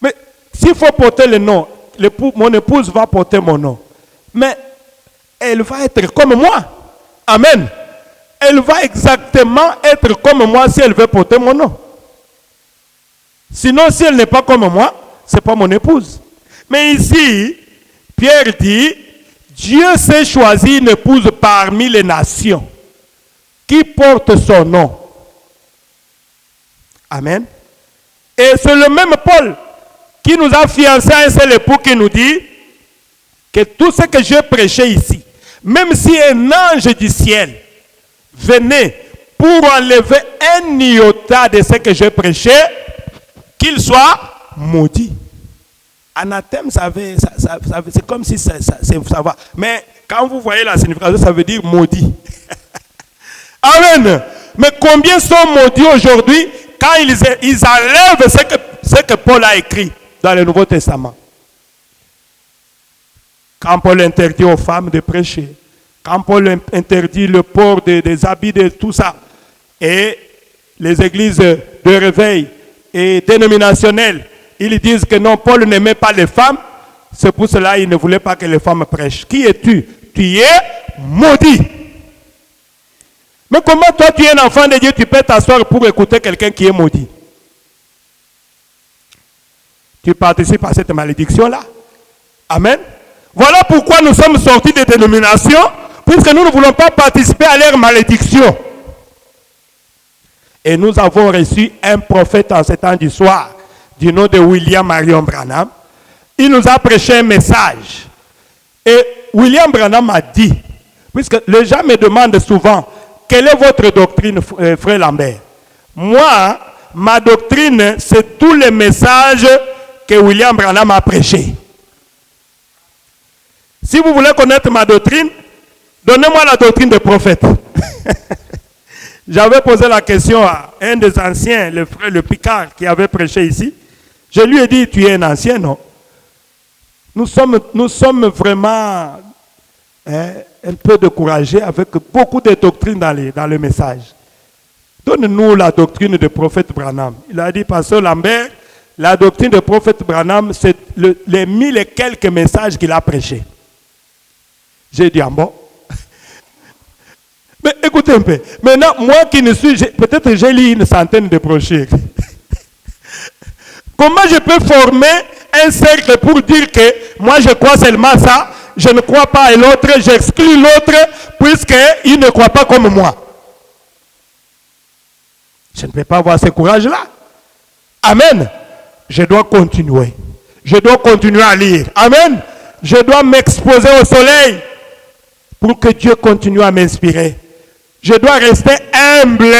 Mais s'il faut porter le nom, mon épouse va porter mon nom. Mais elle va être comme moi. Amen. Elle va exactement être comme moi si elle veut porter mon nom. Sinon, si elle n'est pas comme moi, ce n'est pas mon épouse. Mais ici, Pierre dit, Dieu s'est choisi une épouse parmi les nations qui porte son nom. Amen. Et c'est le même Paul qui nous a fiancés à un seul époux qui nous dit que tout ce que j'ai prêché ici, même si un ange du ciel venait pour enlever un iota de ce que j'ai prêché, qu'il soit maudit. Anathème, c'est comme si ça va. Mais quand vous voyez la signification, ça veut dire maudit. Amen. Mais combien sont maudits aujourd'hui quand ils enlèvent ce que Paul a écrit dans le Nouveau Testament? Quand Paul interdit aux femmes de prêcher, quand Paul interdit le port des habits, de tout ça, et les églises de réveil et dénominationnelles, ils disent que non, Paul n'aimait pas les femmes, c'est pour cela qu'il ne voulait pas que les femmes prêchent. Qui es-tu? Tu es maudit. Mais comment toi, tu es un enfant de Dieu, tu peux t'asseoir pour écouter quelqu'un qui est maudit? Tu participes à cette malédiction-là. Amen. Voilà pourquoi nous sommes sortis des dénominations, puisque nous ne voulons pas participer à leur malédiction. Et nous avons reçu un prophète en ce temps du soir, du nom de William Marion Branham. Il nous a prêché un message. Et William Branham a dit, puisque les gens me demandent souvent, quelle est votre doctrine, frère Lambert? Moi, ma doctrine, c'est tous les messages que William Branham a prêchés. Si vous voulez connaître ma doctrine, donnez-moi la doctrine des prophètes. J'avais posé la question à un des anciens, le frère Le Picard, qui avait prêché ici. Je lui ai dit, tu es un ancien, non? Nous sommes vraiment un peu découragés avec beaucoup de doctrines dans le message. Donne-nous la doctrine du prophète Branham. Il a dit, pasteur Lambert, la doctrine du prophète Branham, c'est les 1000 et quelques messages qu'il a prêchés. J'ai dit, ah bon? Mais écoutez un peu. Maintenant, moi qui ne suis... Peut-être j'ai lu une centaine de brochures. Comment je peux former un cercle pour dire que moi je crois seulement ça, je ne crois pas à l'autre, j'exclus l'autre puisqu'il ne croit pas comme moi? Je ne peux pas avoir ce courage-là. Amen. Je dois continuer. Je dois continuer à lire. Amen. Je dois m'exposer au soleil pour que Dieu continue à m'inspirer. Je dois rester humble.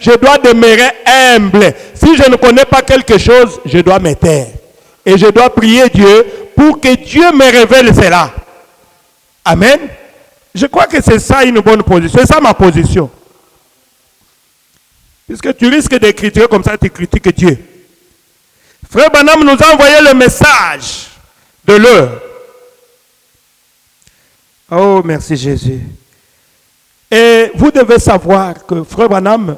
Je dois demeurer humble. Si je ne connais pas quelque chose, je dois me taire. Et je dois prier Dieu pour que Dieu me révèle cela. Amen. Je crois que c'est ça une bonne position. C'est ça ma position. Puisque tu risques de critiquer comme ça, tu critiques Dieu. Frère Branham nous a envoyé le message de l'heure. Oh, merci Jésus. Et vous devez savoir que Frère Branham,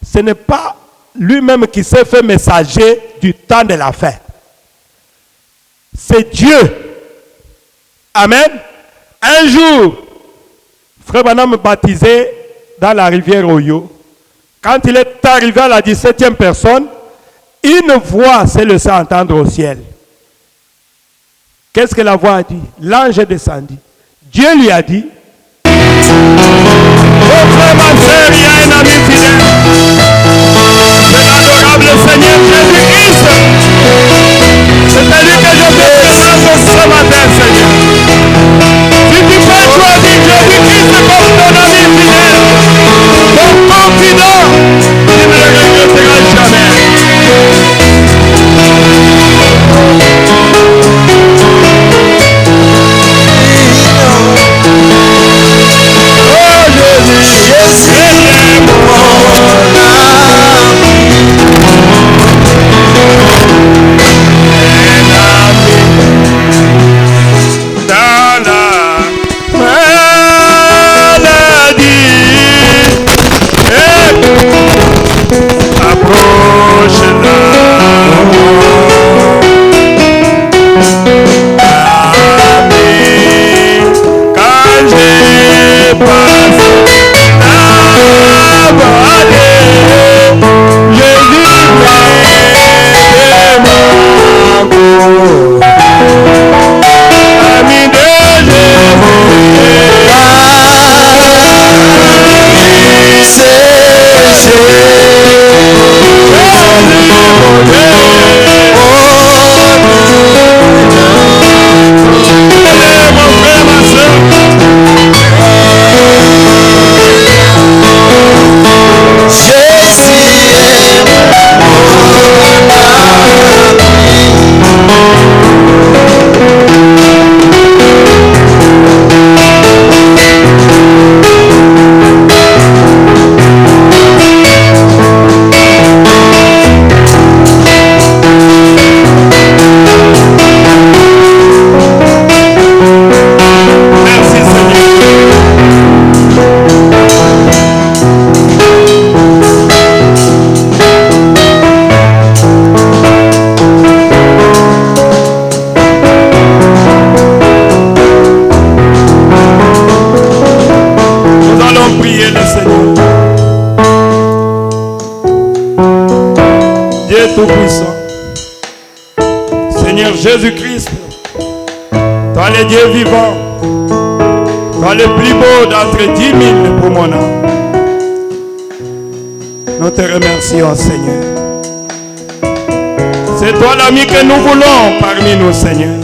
ce n'est pas lui-même qui s'est fait messager du temps de la fin. C'est Dieu. Amen. Un jour, Frère Branham baptisé dans la rivière Oyo. Quand il est arrivé à la 17e personne, une voix s'est laissée entendre au ciel. Qu'est-ce que la voix a dit? L'ange est descendu. Dieu lui a dit, oh frère, ma soeur, il y a un ami fidèle. C'est l'adorable Seigneur Jésus-Christ. C'est celui que je fais présenter ce matin, Seigneur. Si tu peux choisir Jésus-Christ comme ton ami fidèle, ton confident, tu ne le regretteras jamais. Tout-Puissant, Seigneur Jésus-Christ, toi le Dieu vivant, toi le plus beau d'entre 10 000 pour mon âme. Nous te remercions, Seigneur. C'est toi l'ami que nous voulons parmi nous, Seigneur.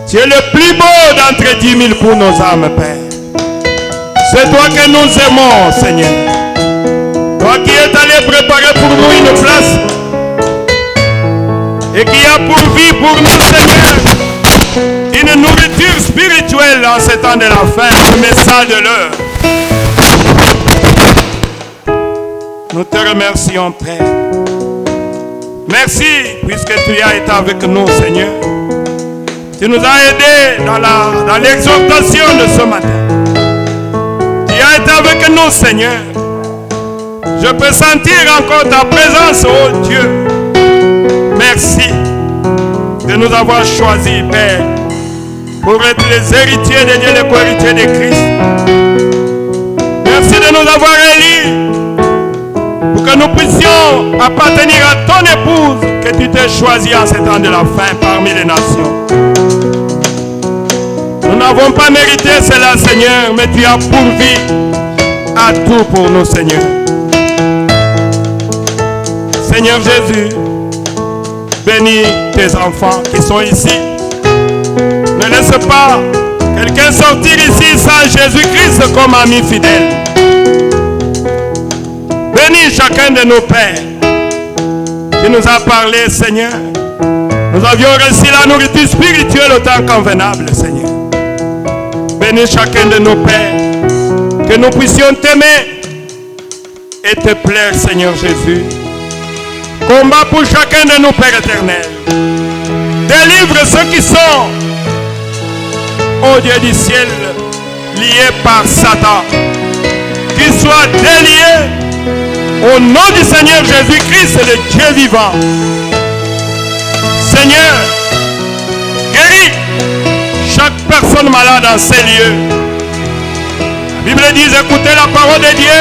Tu es le plus beau d'entre 10 000 pour nos âmes, Père. C'est toi que nous aimons, Seigneur. Toi qui es allé préparer pour nous une place et qui a pourvu pour nous, Seigneur, une nourriture spirituelle en ce temps de la fin, le message de l'heure. Nous te remercions, Père. Merci, puisque tu as été avec nous, Seigneur. Tu nous as aidés dans l'exhortation de ce matin. Tu as été avec nous, Seigneur. Je peux sentir encore ta présence, oh Dieu. Merci de nous avoir choisis, Père, pour être les héritiers de Dieu, les co-héritiers de Christ. Merci de nous avoir élus pour que nous puissions appartenir à ton épouse que tu t'es choisi en ce temps de la fin parmi les nations. Nous n'avons pas mérité cela, Seigneur, mais tu as pourvu à tout pour nous, Seigneur. Seigneur Jésus, bénis tes enfants qui sont ici. Ne laisse pas quelqu'un sortir ici sans Jésus-Christ comme ami fidèle. Bénis chacun de nos pères qui nous a parlé, Seigneur. Nous avions reçu la nourriture spirituelle au temps convenable, Seigneur. Bénis chacun de nos pères, que nous puissions t'aimer et te plaire, Seigneur Jésus. Combat pour chacun de nous, Père éternel. Délivre ceux qui sont, ô Dieu du ciel, liés par Satan. Qu'ils soient déliés au nom du Seigneur Jésus-Christ, le Dieu vivant. Seigneur, guéris chaque personne malade en ces lieux. La Bible dit, écoutez la parole de Dieu.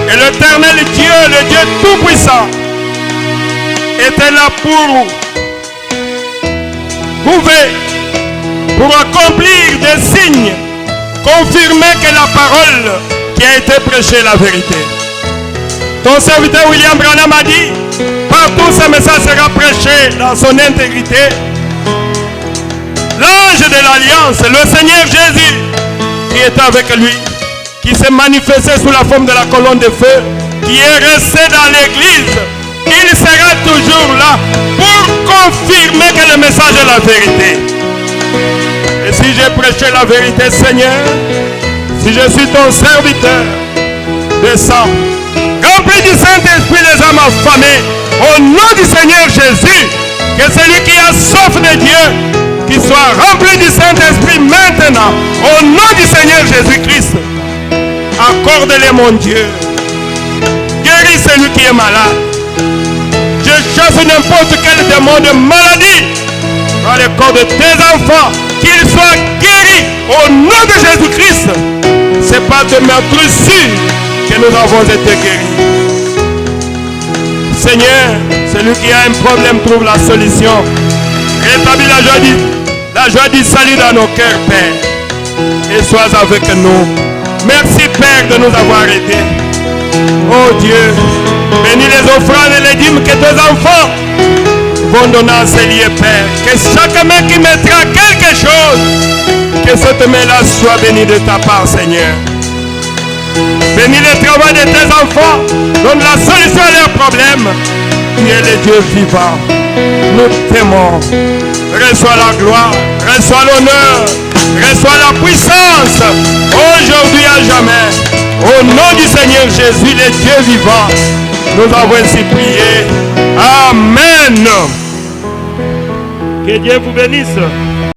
Et l'éternel Dieu, le Dieu tout-puissant, était là pour prouver, pour accomplir des signes, confirmer que la parole qui a été prêchée est la vérité. Ton serviteur William Branham a dit, partout ce message sera prêché dans son intégrité. L'ange de l'Alliance, le Seigneur Jésus, qui était avec lui, qui s'est manifesté sous la forme de la colonne de feu, qui est resté dans l'église, il sera toujours là pour confirmer que le message est la vérité. Et si j'ai prêché la vérité, Seigneur, si je suis ton serviteur, descends, remplis du Saint-Esprit les âmes affamées, au nom du Seigneur Jésus, que celui qui a soif de Dieu, qu'il soit rempli du Saint-Esprit maintenant, au nom du Seigneur Jésus-Christ. Accorde-les, mon Dieu. Guéris celui qui est malade. Je chasse n'importe quel démon de maladie dans le corps de tes enfants. Qu'ils soient guéris au nom de Jésus-Christ. pas te mettre sûr que nous avons été guéris. Seigneur, celui qui a un problème trouve la solution. Rétablis la joie du salut dans nos cœurs, Père. Et sois avec nous. Merci, Père, de nous avoir aidés. Oh Dieu, bénis les offrandes et les dîmes que tes enfants vont donner à ces lieux, Père. Que chaque main qui mettra quelque chose, que cette main-là soit bénie de ta part, Seigneur. Bénis le travail de tes enfants. Donne la solution à leurs problèmes. Tu es le Dieu vivant. Nous t'aimons. Reçois la gloire. Reçois l'honneur. Reçois la puissance. Aujourd'hui à jamais. Au nom du Seigneur Jésus, le Dieu vivant. Nous avons ainsi prié. Amen. Que Dieu vous bénisse.